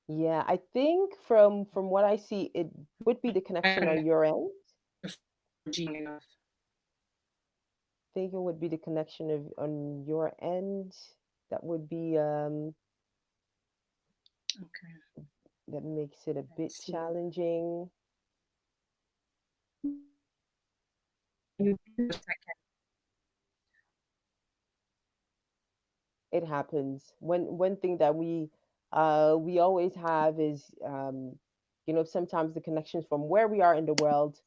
Yeah, I think from what I see, it would be the connection on your end. 4G enough. I think it would be the connection of on your end. That would be Okay, that makes it a bit let's see. challenging. You give a second. It happens. One thing that we always have is sometimes the connections from where we are in the world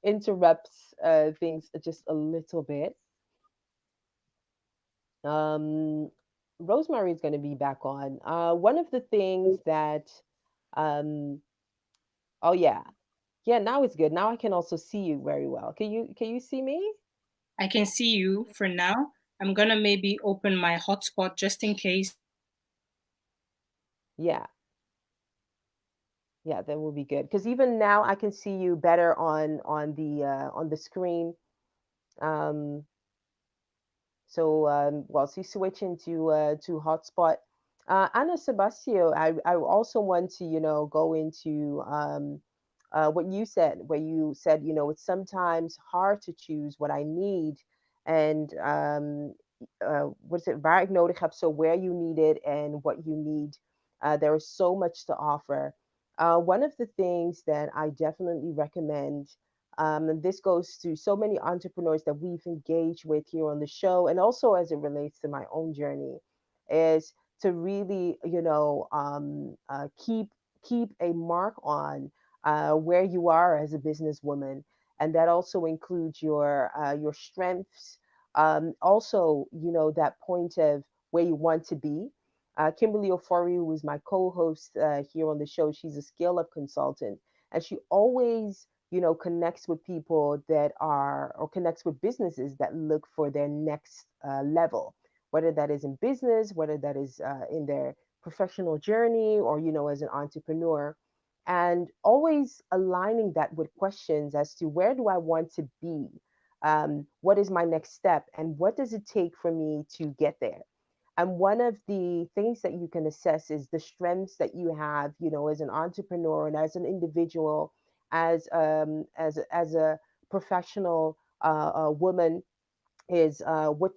interrupts things just a little bit. Um, Rosemary is going to be back on. One of the things that um, oh yeah, yeah, now it's good. Now I can also see you very well. Can you see me? I can see you for now. I'm gonna maybe open my hotspot just in case. Yeah, yeah, that will be good. Because even now I can see you better on the screen. Um, so while she's switching to hotspot, Anna Sebastio, I also want to go into what you said, where you said it's sometimes hard to choose what I need and what is it, waar ik nodig heb, so where you need it and what you need. There is so much to offer. One of the things that I definitely recommend, and this goes to so many entrepreneurs that we've engaged with here on the show, and also as it relates to my own journey, is to really, keep a mark on where you are as a businesswoman, and that also includes your strengths. Also, that point of where you want to be. Kimberly Ofori, who is my co-host here on the show, she's a scale-up consultant, and she always connects with people that are, or connects with businesses that look for their next level, whether that is in business, whether that is in their professional journey, or as an entrepreneur, and always aligning that with questions as to where do I want to be, what is my next step, and what does it take for me to get there. And one of the things that you can assess is the strengths that you have, as an entrepreneur and as an individual, as a professional woman, is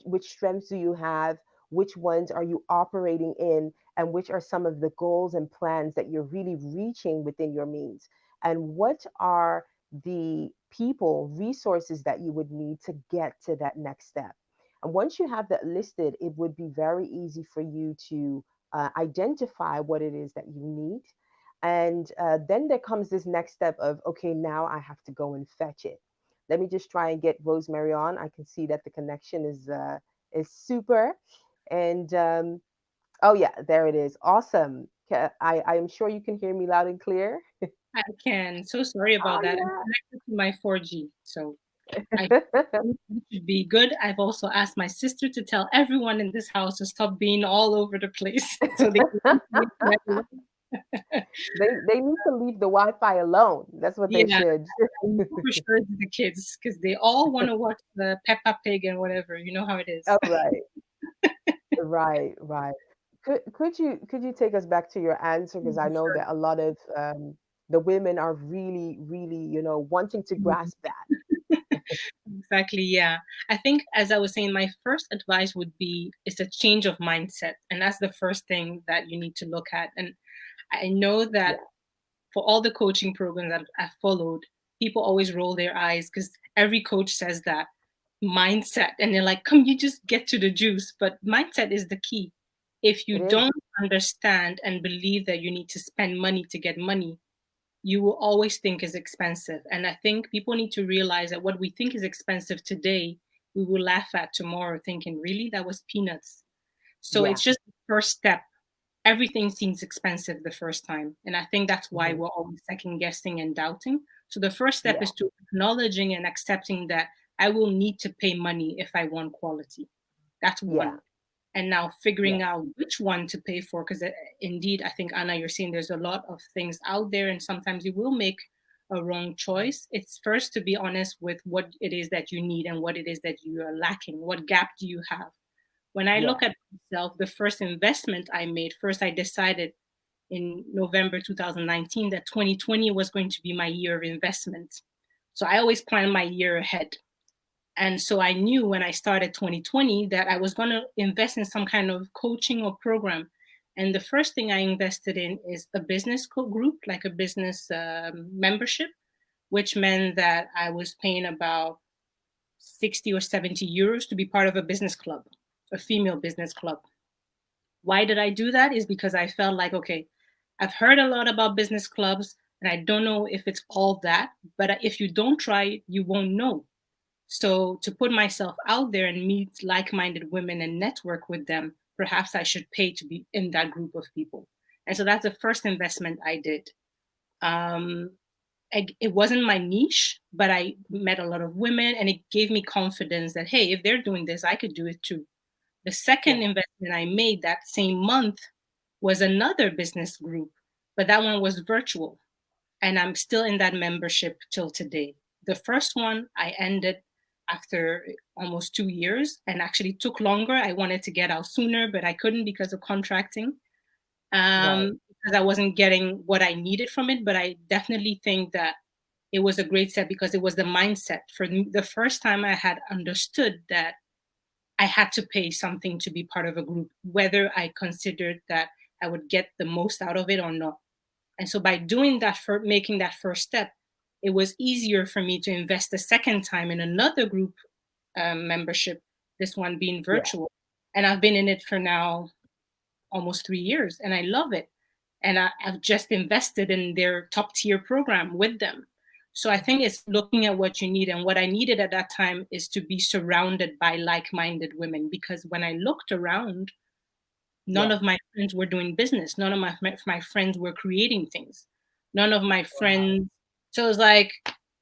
which strengths do you have, which ones are you operating in, and which are some of the goals and plans that you're really reaching within your means, and what are the people resources that you would need to get to that next step. And once you have that listed, it would be very easy for you to identify what it is that you need. And then there comes this next step of, okay, now I have to go and fetch it. Let me just try and get Rosemary on. I can see that the connection is super. And oh yeah, there it is. Awesome. I am sure you can hear me loud and clear. I can. So sorry about that. I'm Oh connected to my 4G, so I yeah. think it should be good. I've also asked my sister to tell everyone in this house to stop being all over the place so they can keep me to everyone. They need to leave the Wi-Fi alone. That's what they Yeah, should. I know for sure it's the kids because they all want to watch the Peppa Pig and whatever. You know how it is. Oh, right, right, right. Could you take us back to your answer? Because I know Sure. that a lot of the women are really, really, wanting to grasp that. Exactly, yeah. I think as I was saying, my first advice would be is a change of mindset. And that's the first thing that you need to look at. And I know that Yeah, for all the coaching programs that I've followed, people always roll their eyes because every coach says that mindset. And they're like, come, you just get to the juice. But mindset is the key. If you it is. don't understand and believe that you need to spend money to get money, you will always think is expensive. And I think people need to realize that what we think is expensive today, we will laugh at tomorrow thinking, really, that was peanuts. So Yeah, it's just the first step. everything seems expensive the first time. And I think that's why Hmm. we're always second guessing and doubting. So the first step Yeah. is to acknowledging and accepting that I will need to pay money if I want quality. That's Yeah. one. And now Yeah. figuring out which one to pay for, because indeed, I think, Anna, you're seeing there's a lot of things out there, and sometimes you will make a wrong choice. It's first to be honest with what it is that you need and what it is that you are lacking. What gap do you have? When I Yeah. look at myself, the first investment I made, first I decided in November 2019 that 2020 was going to be my year of investment. So I always plan my year ahead. And so I knew when I started 2020 that I was going to invest in some kind of coaching or program. And the first thing I invested in is a business group, like a business membership, which meant that I was paying about 60 or 70 euros to be part of a business club, a female business club. Why did I do that? Is because I felt like, okay, I've heard a lot about business clubs and I don't know if it's all that, but if you don't try it, you won't know. So to put myself out there and meet like-minded women and network with them, perhaps I should pay to be in that group of people. And so that's the first investment I did. Um, it wasn't my niche, but I met a lot of women and it gave me confidence that, hey, if they're doing this, I could do it too. The second Yeah. investment I made that same month was another business group, but that one was virtual. And I'm still in that membership till today. The first one I ended after almost 2 years and actually took longer. I wanted to get out sooner, but I couldn't because of contracting, Right. because I wasn't getting what I needed from it. But I definitely think that it was a great step because it was the mindset. For the first time, I had understood that I had to pay something to be part of a group, whether I considered that I would get the most out of it or not. And so by doing that, for making that first step, it was easier for me to invest the second time in another group membership, this one being Yeah. virtual. And I've been in it for now almost 3 years and I love it. And I've just invested in their top tier program with them. So I think it's looking at what you need. And what I needed at that time is to be surrounded by like minded women. Because when I looked around, none Yeah. of my friends were doing business. None of my friends were creating things. None of my Wow. friends. So it's like,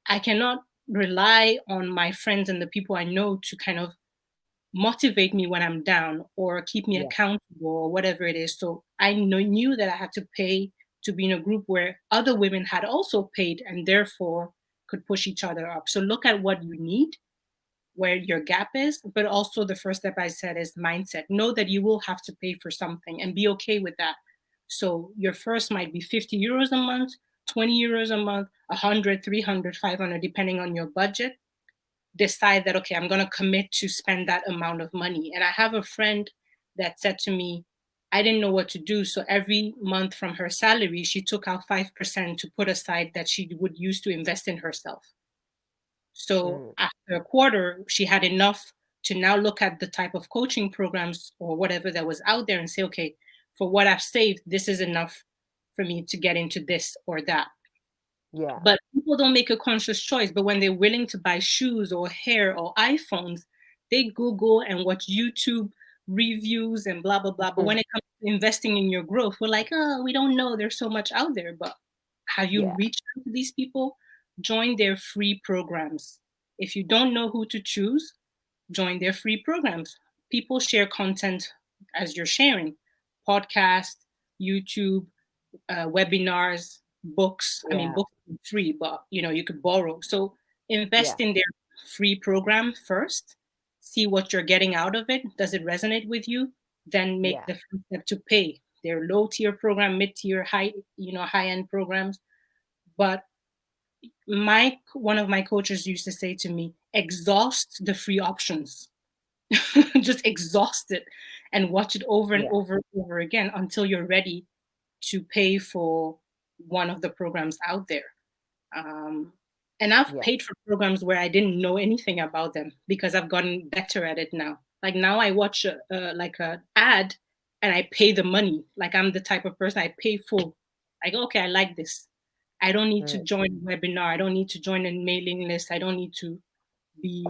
I cannot rely on my friends and the people I know to kind of motivate me when I'm down or keep me Yeah. accountable or whatever it is. So I knew that I had to pay to be in a group where other women had also paid and therefore could push each other up. So look at what you need, where your gap is, but also the first step I said is mindset. Know that you will have to pay for something and be okay with that. So your first might be 50 euros a month, 20 euros a month, 100, 300, 500, depending on your budget. Decide that, okay, I'm going to commit to spend that amount of money. And I have a friend that said to me, I didn't know what to do. So every month from her salary, she took out 5% to put aside that she would use to invest in herself. So Mm. after a quarter, she had enough to now look at the type of coaching programs or whatever that was out there and say, okay, for what I've saved, this is enough for me to get into this or that. Yeah. But people don't make a conscious choice. But when they're willing to buy shoes or hair or iPhones, they Google and watch YouTube reviews and blah, blah, blah. But when it comes to investing in your growth, we're like, oh, we don't know. There's so much out there. But have you Yeah. reached out to these people? Join their free programs. If you don't know who to choose, join their free programs. People share content as you're sharing podcast, YouTube, webinars, books. I mean, Yeah. books are free, but you could borrow. So Yeah. invest in their free program first. See what you're getting out of it. Does it resonate with you? Then make Yeah. the first step to pay. Their low tier program, mid tier, high end programs. But my one of my coaches used to say to me, exhaust the free options. Just exhaust it and watch it over and Yeah. over and over again until you're ready to pay for one of the programs out there. Um, and I've Yeah. paid for programs where I didn't know anything about them because I've gotten better at it now. Like now I watch like a ad and I pay the money. Like I'm the type of person I pay full. I go, okay, I like this. I don't need to Mm. join a webinar. I don't need to join a mailing list. I don't need to be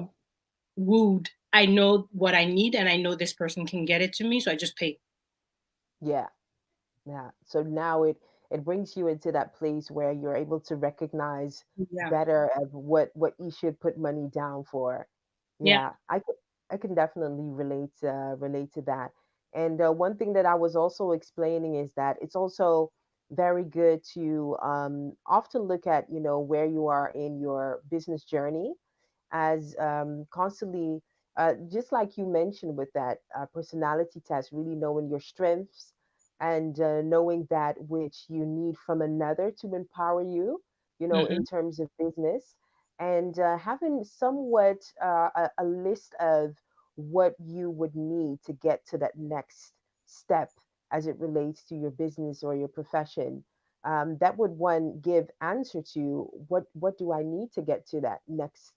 wooed. I know what I need and I know this person can get it to me. So I just pay. Yeah. Yeah. So now it brings you into that place where you're able to recognize Yeah. better of what you should put money down for. Yeah. Yeah, I can definitely relate to that. And one thing that I was also explaining is that it's also very good to often look at, where you are in your business journey as constantly, just like you mentioned with that personality test, really knowing your strengths and knowing that which you need from another to empower you, Hmm. in terms of business, and having somewhat a list of what you would need to get to that next step as it relates to your business or your profession. That would one give answer to what do I need to get to that next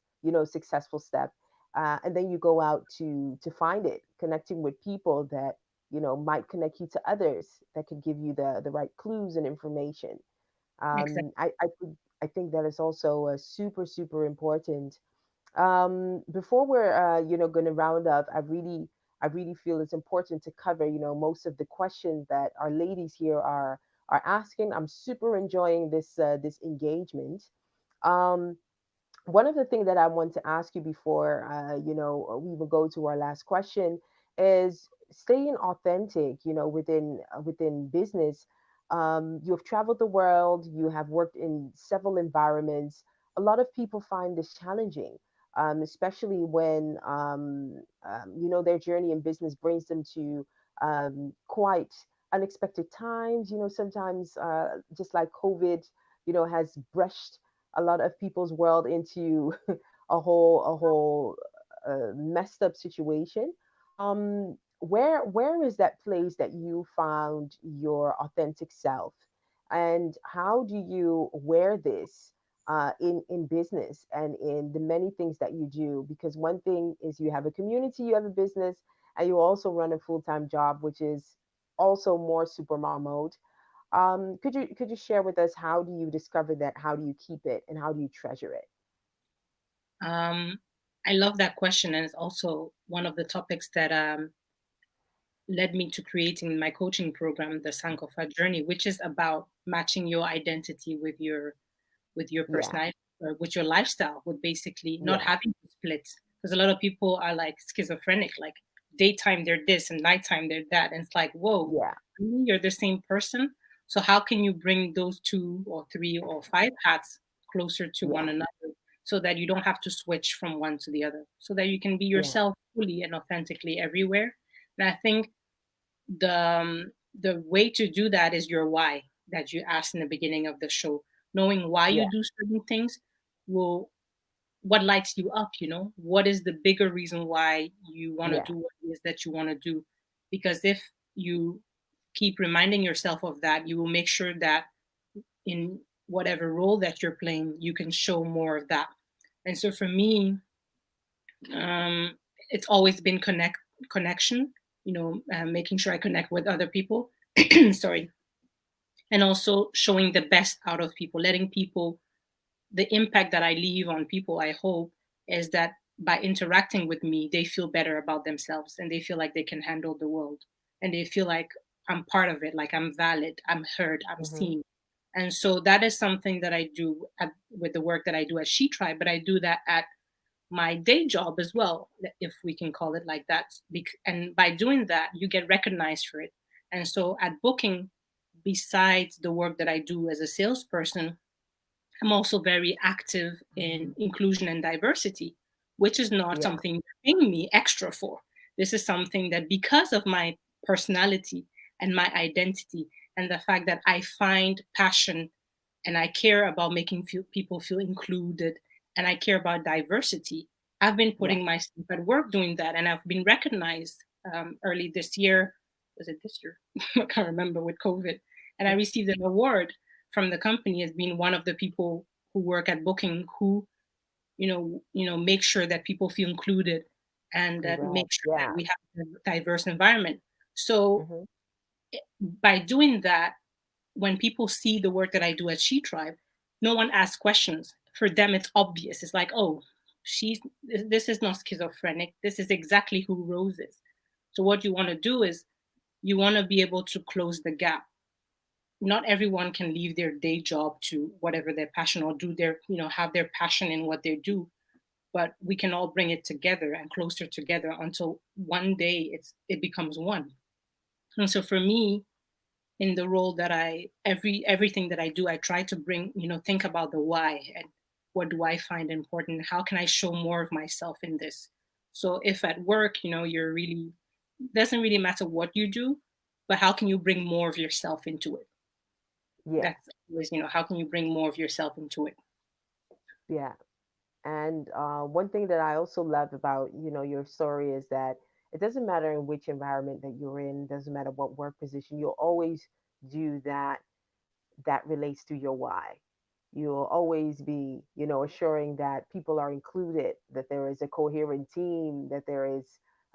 successful step, and then you go out to find it, connecting with people that might connect you to others that could give you the right clues and information. Exactly. I think that is also super important. Before we're going to round up, I really feel it's important to cover most of the questions that our ladies here are asking. I'm super enjoying this engagement. Um, One of the things that I want to ask you before, we will go to our last question, is staying authentic. Within business, you have traveled the world, you have worked in several environments. A lot of people find this challenging, especially when their journey in business brings them to quite unexpected times. Sometimes just like COVID, has brushed a lot of people's world into a whole messed up situation. Where is that place that you found your authentic self, and how do you wear this in business and in the many things that you do? Because one thing is you have a community, you have a business, and you also run a full-time job, which is also more super mom mode. Could you share with us, how do you discover that? How do you keep it, and how do you treasure it? Um, I love that question, and it's also one of the topics that led me to creating my coaching program, the Sankofa Journey, which is about matching your identity with your Yeah, personality or with your lifestyle, with basically not yeah, having to split. Because a lot of people are like schizophrenic, like daytime they're this and nighttime they're that. And it's like, whoa, yeah, really? You're the same person. So how can you bring those two or three or five hats closer to one yeah, another so that you don't have to switch from one to the other, so that you can be yeah, yourself fully and authentically everywhere? And I think the way to do that is your why that you asked in the beginning of the show. Knowing why you yeah, do certain things will, what lights you up, what is the bigger reason why you want to yeah, do what it is that you want to do. Because if you keep reminding yourself of that, you will make sure that in whatever role that you're playing, you can show more of that. And so for me, um, it's always been connection, making sure I connect with other people. Sorry. And also showing the best out of people, letting people, the impact that I leave on people, I hope, is that by interacting with me, they feel better about themselves and they feel like they can handle the world and they feel like I'm part of it, like I'm valid, I'm heard, I'm mm-hmm, seen. And so that is something that I do with the work that I do at SheTribe, but I do that at my day job as well, if we can call it like that. And by doing that, you get recognized for it. And so at booking, besides the work that I do as a salesperson, I'm also very active in inclusion and diversity, which is not yeah, something you're paying me extra for. This is something that, because of my personality and my identity, and the fact that I find passion and I care about making people feel included, and I care about diversity, I've been yeah, putting myself at work doing that. And I've been recognized early this year. Was it this year? I can't remember, with COVID. And I received an award from the company as being one of the people who work at booking who make sure that people feel included and that make congrats, sure that yeah, we have a diverse environment. So mm-hmm, by doing that, when people see the work that I do at SheTribe, no one asks questions. For them, it's obvious. It's like, oh, she's this is not schizophrenic. This is exactly who Rose is. So what you want to do is you want to be able to close the gap. not everyone can leave their day job to whatever their passion, or do their, have their passion in what they do, but we can all bring it together and closer together until one day it becomes one. And so for me, in the role that everything that I do, I try to bring, think about the why, and what do I find important? How can I show more of myself in this? So if at work, you're really, doesn't really matter what you do, but how can you bring more of yourself into it? Yeah. That's always, how can you bring more of yourself into it? Yeah. And one thing that I also love about, your story is that it doesn't matter in which environment that you're in, doesn't matter what work position, you'll always do that relates to your why. You'll always be, assuring that people are included, that there is a coherent team, that there is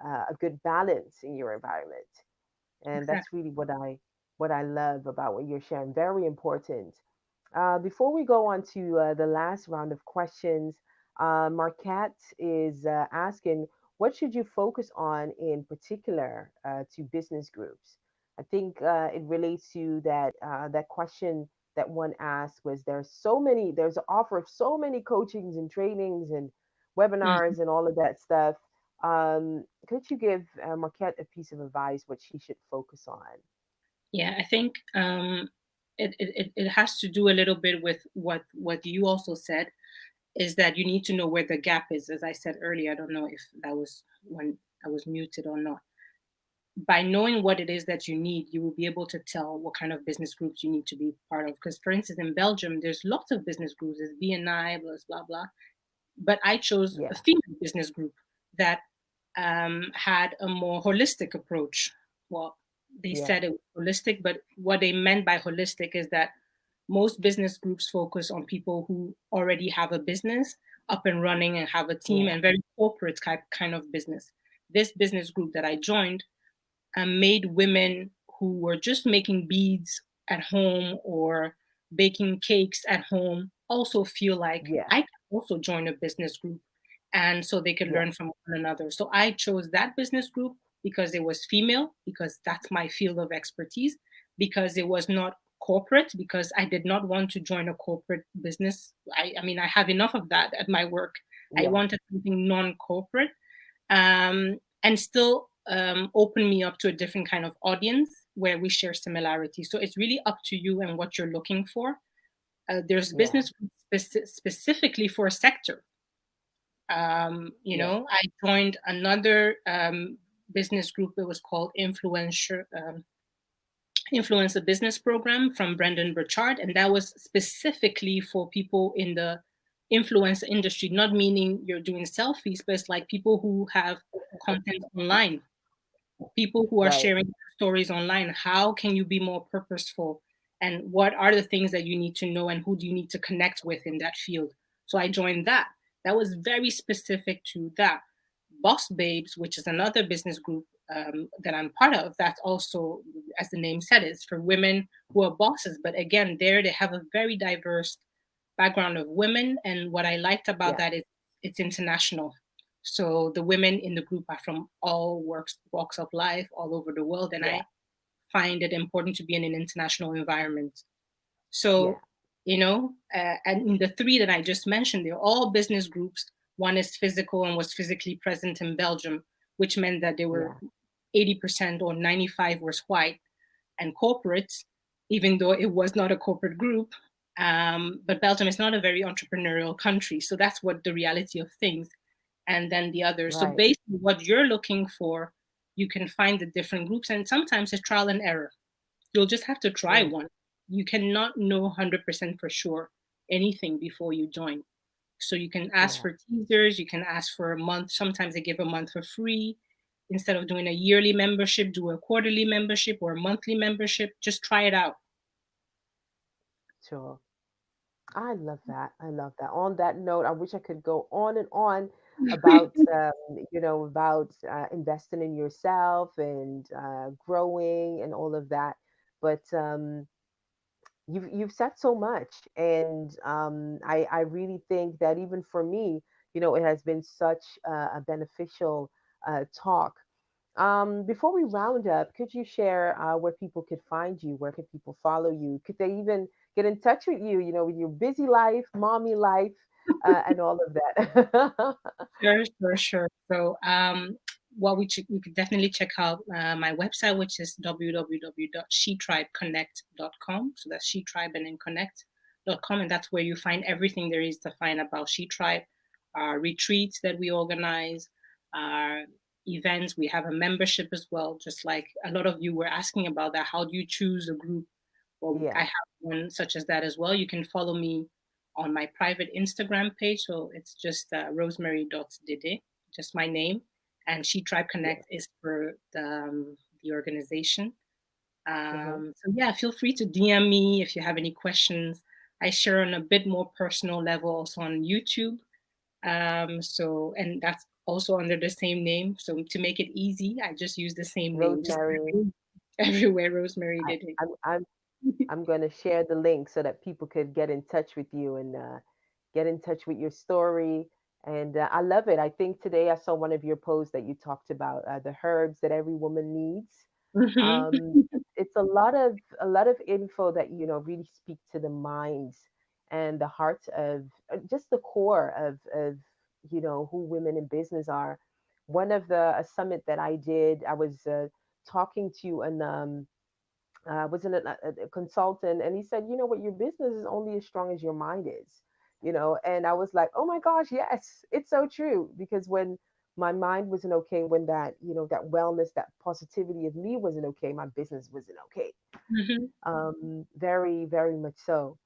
a good balance in your environment. And that's Exactly. really what I love about what you're sharing. Very important. Before we go on to the last round of questions, Marquette is asking, what should you focus on in particular to business groups? I think it relates to that question that one asked was there's an offer of so many coachings and trainings and Mm. webinars and all of that stuff. Could you give Marquette a piece of advice what she should focus on? Yeah, I think it has to do a little bit with what you also said, is that you need to know where the gap is. As I said earlier, I don't know if that was when I was muted or not. By knowing what it is that you need, you will be able to tell what kind of business groups you need to be part of. Because, for instance, in Belgium, there's lots of business groups. There's BNI, blah blah blah. But I chose a Yeah, female business group that had a more holistic approach. Well, they yeah, said it was holistic, but what they meant by holistic is that most business groups focus on people who already have a business up and running and have a team, yeah, and very corporate type kind of business. This business group that I joined made women who were just making beads at home or baking cakes at home also feel like yeah, I can also join a business group, and so they could yeah, learn from one another. So I chose that business group because it was female, because that's my field of expertise, because it was not corporate, because I did not want to join a corporate business. I mean, I have enough of that at my work. I yeah, wanted something non-corporate, and still open me up to a different kind of audience where we share similarities. So it's really up to you and what you're looking for. There's yeah, business groups specifically for a sector. yeah, I joined another business group. It was called Influencer Business Program from Brendan Burchard, and that was specifically for people in the influencer industry. Not meaning you're doing selfies, but it's like people who have content online, people who are right, sharing stories online. How can you be more purposeful, and what are the things that you need to know, and who do you need to connect with in that field? So I joined that. That was very specific to that. Boss Babes, which is another business group that I'm part of, that's also, as the name said, is for women who are bosses. But again, there they have a very diverse background of women, and what I liked about yeah, that is it's international. So the women in the group are from all walks of life, all over the world, and yeah, I find it important to be in an international environment. yeah, So, and in the three that I just mentioned, they're all business groups. One is physical and was physically present in Belgium, which meant that they were yeah, 80% or 95 was white and corporates, even though it was not a corporate group. But Belgium is not a very entrepreneurial country. So that's what the reality of things. And then the others. So right, based on what you're looking for, you can find the different groups. And sometimes it's trial and error. You'll just have to try yeah, one. You cannot know 100% for sure anything before you join. So you can ask yeah. for teasers, you can ask for a month. Sometimes they give a month for free. Instead of doing a yearly membership, do a quarterly membership or a monthly membership. Just try it out. Sure. I love that. I love that. On that note, I wish I could go on and on about, about investing in yourself and growing and all of that. But you've said so much, and I really think that even for me, it has been such a beneficial talk. Before we round up, could you share where people could find you? Where could people follow you? Could they even get in touch with you, with your busy life, mommy life, and all of that? Sure, sure, sure. So, what we could definitely check out my website, which is www.shetribeconnect.com. So that's SheTribe and then connect.com, and that's where you find everything there is to find about SheTribe, our retreats that we organize, our events. We have a membership as well. Just like a lot of you were asking about that, how do you choose a group? Well, I Yeah. have one such as that as well. You can follow me on my private Instagram page. So it's just Rosemary.Dede, just my name. And She Tribe Yeah. Connect is for the organization. Hmm. So yeah, feel free to DM me if you have any questions. I share on a bit more personal level also on YouTube. And that's also under the same name. So to make it easy, I just use the same name, just Rosemary. everywhere Rosemary I, did it. I'm going to share the link so that people could get in touch with you and get in touch with your story. And I love it. I think today I saw one of your posts that you talked about the herbs that every woman needs. Hmm. It's a lot of info that really speak to the minds and the hearts of just the core of who women in business are. One of the a summit that I did, I was talking to an was a consultant, and he said, you know what, your business is only as strong as your mind is, and I was like, oh my gosh, yes, it's so true, because when my mind wasn't okay, when that that wellness, that positivity of me wasn't okay, my business wasn't okay. Hmm. Very, very much so.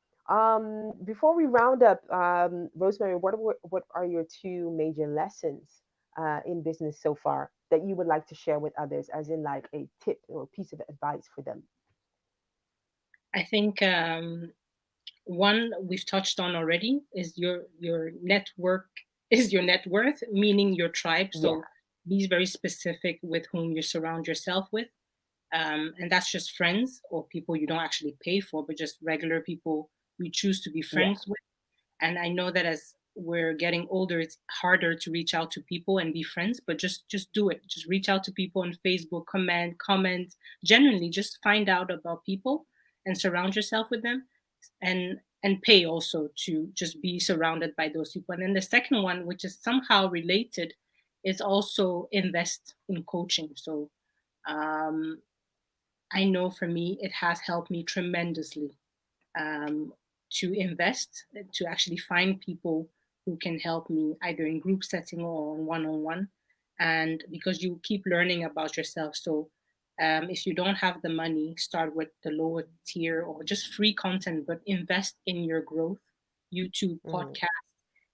Before we round up, Rosemary, what are your two major lessons in business so far that you would like to share with others, as in like a tip or piece of advice for them? I think one we've touched on already is your network is your net worth, meaning your tribe. Yeah, So be very specific with whom you surround yourself with, and that's just friends or people you don't actually pay for, but just regular people you choose to be yeah, friends with. And I know that as we're getting older, it's harder to reach out to people and be friends, but just do it. Just reach out to people on Facebook, comment, genuinely just find out about people and surround yourself with them, and pay also to just be surrounded by those people. And then the second one, which is somehow related, is also invest in coaching. So um, I know for me, it has helped me tremendously um, to invest, to actually find people who can help me either in group setting or on one. And because you keep learning about yourself. So if you don't have the money, start with the lower tier or just free content, but invest in your growth, YouTube, mm, podcast,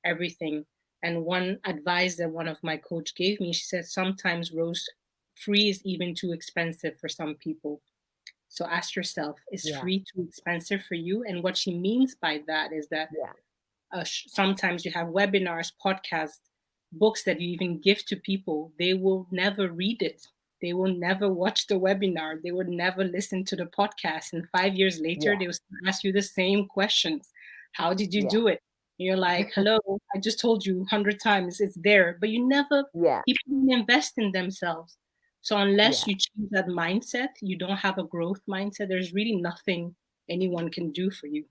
everything. And one advice that one of my coach gave me, she said, sometimes Rose, free is even too expensive for some people. So ask yourself, is yeah, free too expensive for you? And what she means by that is that yeah, sometimes you have webinars, podcasts, books that you even give to people. They will never read it. They will never watch the webinar. They will never listen to the podcast. And 5 years later, yeah, they will ask you the same questions. How did you yeah, do it? You're like, hello, I just told you 100 times it's there, but you never, yeah, people didn't invest in themselves. So unless yeah, you change that mindset, you don't have a growth mindset, there's really nothing anyone can do for you.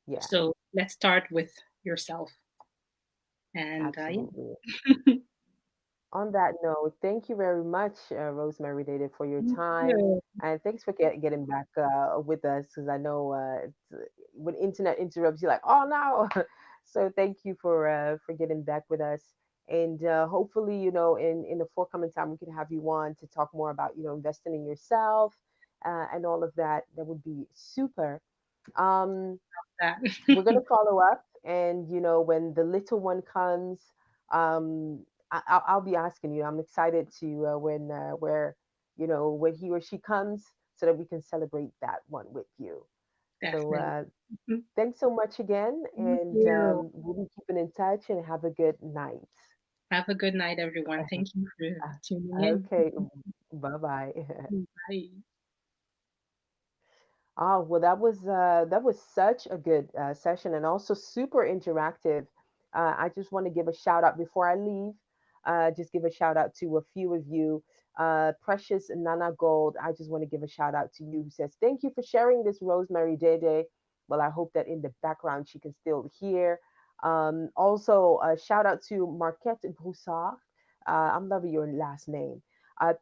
yeah, So let's start with yourself. And absolutely. yeah. On that note, thank you very much, Rosemary Dade, for your Thank time. you. And thanks for getting back with us, because I know when internet interrupts, you're like, oh no. So thank you for getting back with us. And hopefully, in the forthcoming time, we can have you on to talk more about, investing in yourself and all of that. That would be super. Um, That. we're going to follow up, and when the little one comes, um I'll be asking you. I'm excited to when where when he or she comes, so that we can celebrate that one with you. So Definitely. thanks so much again, Thank and you. we'll be keeping in touch, and have a good night. Have a good night, everyone. Thank you for tuning in. Okay, bye bye. Bye. Oh, well, that was such a good session, and also super interactive. I just want to give a shout out before I leave. Just give a shout out to a few of you. Precious Nana Gold, I just want to give a shout out to you who says, thank you for sharing this, Rosemary Dede. Well, I hope that in the background she can still hear. Also, shout out to Marquette Broussard. I'm loving your last name.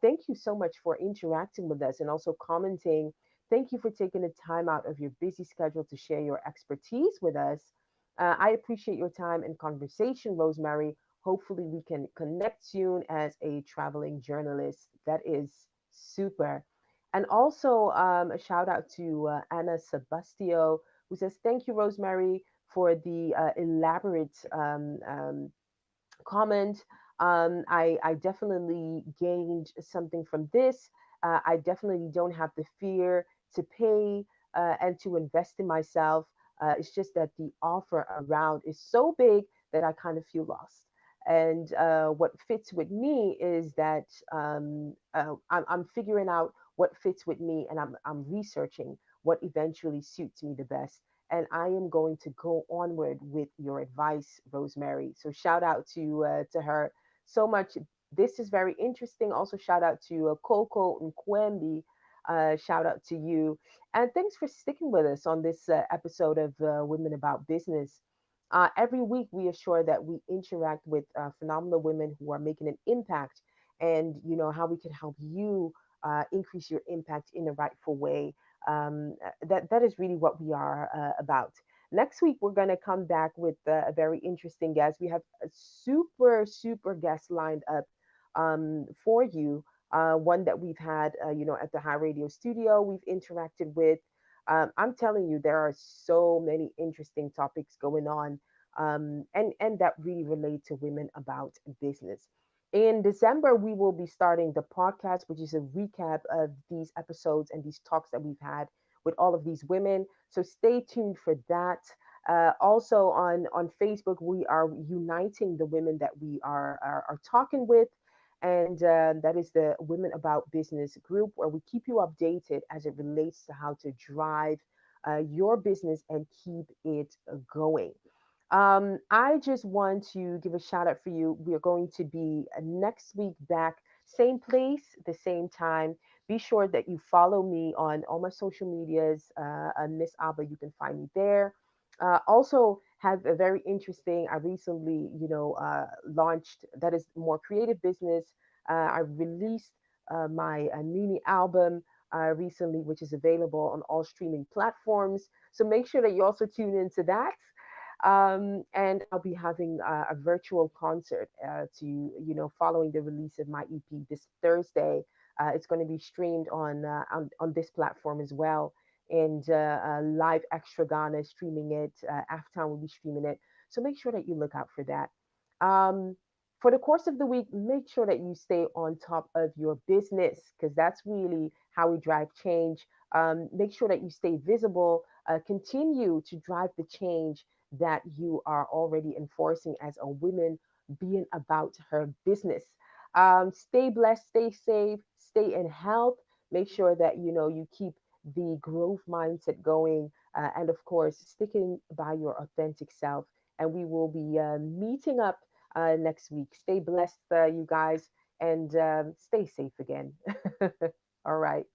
Thank you so much for interacting with us and also commenting. Thank you for taking the time out of your busy schedule to share your expertise with us. I appreciate your time and conversation, Rosemary. Hopefully, we can connect soon as a traveling journalist. That is super. And also, a shout out to Anna Sebastio, who says, thank you, Rosemary, for the elaborate comment. I definitely gained something from this. I definitely don't have the fear to pay and to invest in myself. It's just that the offer around is so big that I kind of feel lost. And what fits with me is that I'm figuring out what fits with me, and I'm researching what eventually suits me the best, and I am going to go onward with your advice, Rosemary. So shout out to her so much. This is very interesting. Also shout out to Coco and Kwembi. Shout out to you, and thanks for sticking with us on this episode of Women About Business. Every week, we assure that we interact with phenomenal women who are making an impact, and you know how we can help you increase your impact in a rightful way. That is really what we are about. Next week, we're going to come back with a very interesting guest. We have a super guest lined up for you. One that we've had, at the High Radio Studio, we've interacted with. I'm telling you, there are so many interesting topics going on, and that really relate to women about business. In December, we will be starting the podcast, which is a recap of these episodes and these talks that we've had with all of these women. So stay tuned for that. Also on Facebook, we are uniting the women that we are talking with. And that is the Women About Business group, where we keep you updated as it relates to how to drive your business and keep it going. I just want to give a shout out for you. We are going to be next week back, same place, the same time. Be sure that you follow me on all my social medias. Miss Abba, you can find me there. Also, have a very interesting. I recently, launched that is more creative business. I released my mini album recently, which is available on all streaming platforms. So make sure that you also tune into that. And I'll be having a virtual concert following the release of my EP this Thursday. It's going to be streamed on this platform as well. And Live Extra Ghana is streaming it. Aftown will be streaming it. So make sure that you look out for that. Um, for the course of the week, make sure that you stay on top of your business, because that's really how we drive change. Make sure that you stay visible. Continue to drive the change that you are already enforcing as a woman being about her business. Stay blessed, stay safe, stay in health. Make sure that you keep the growth mindset going, and of course, sticking by your authentic self. And we will be meeting up next week. Stay blessed, you guys, and stay safe again. All right.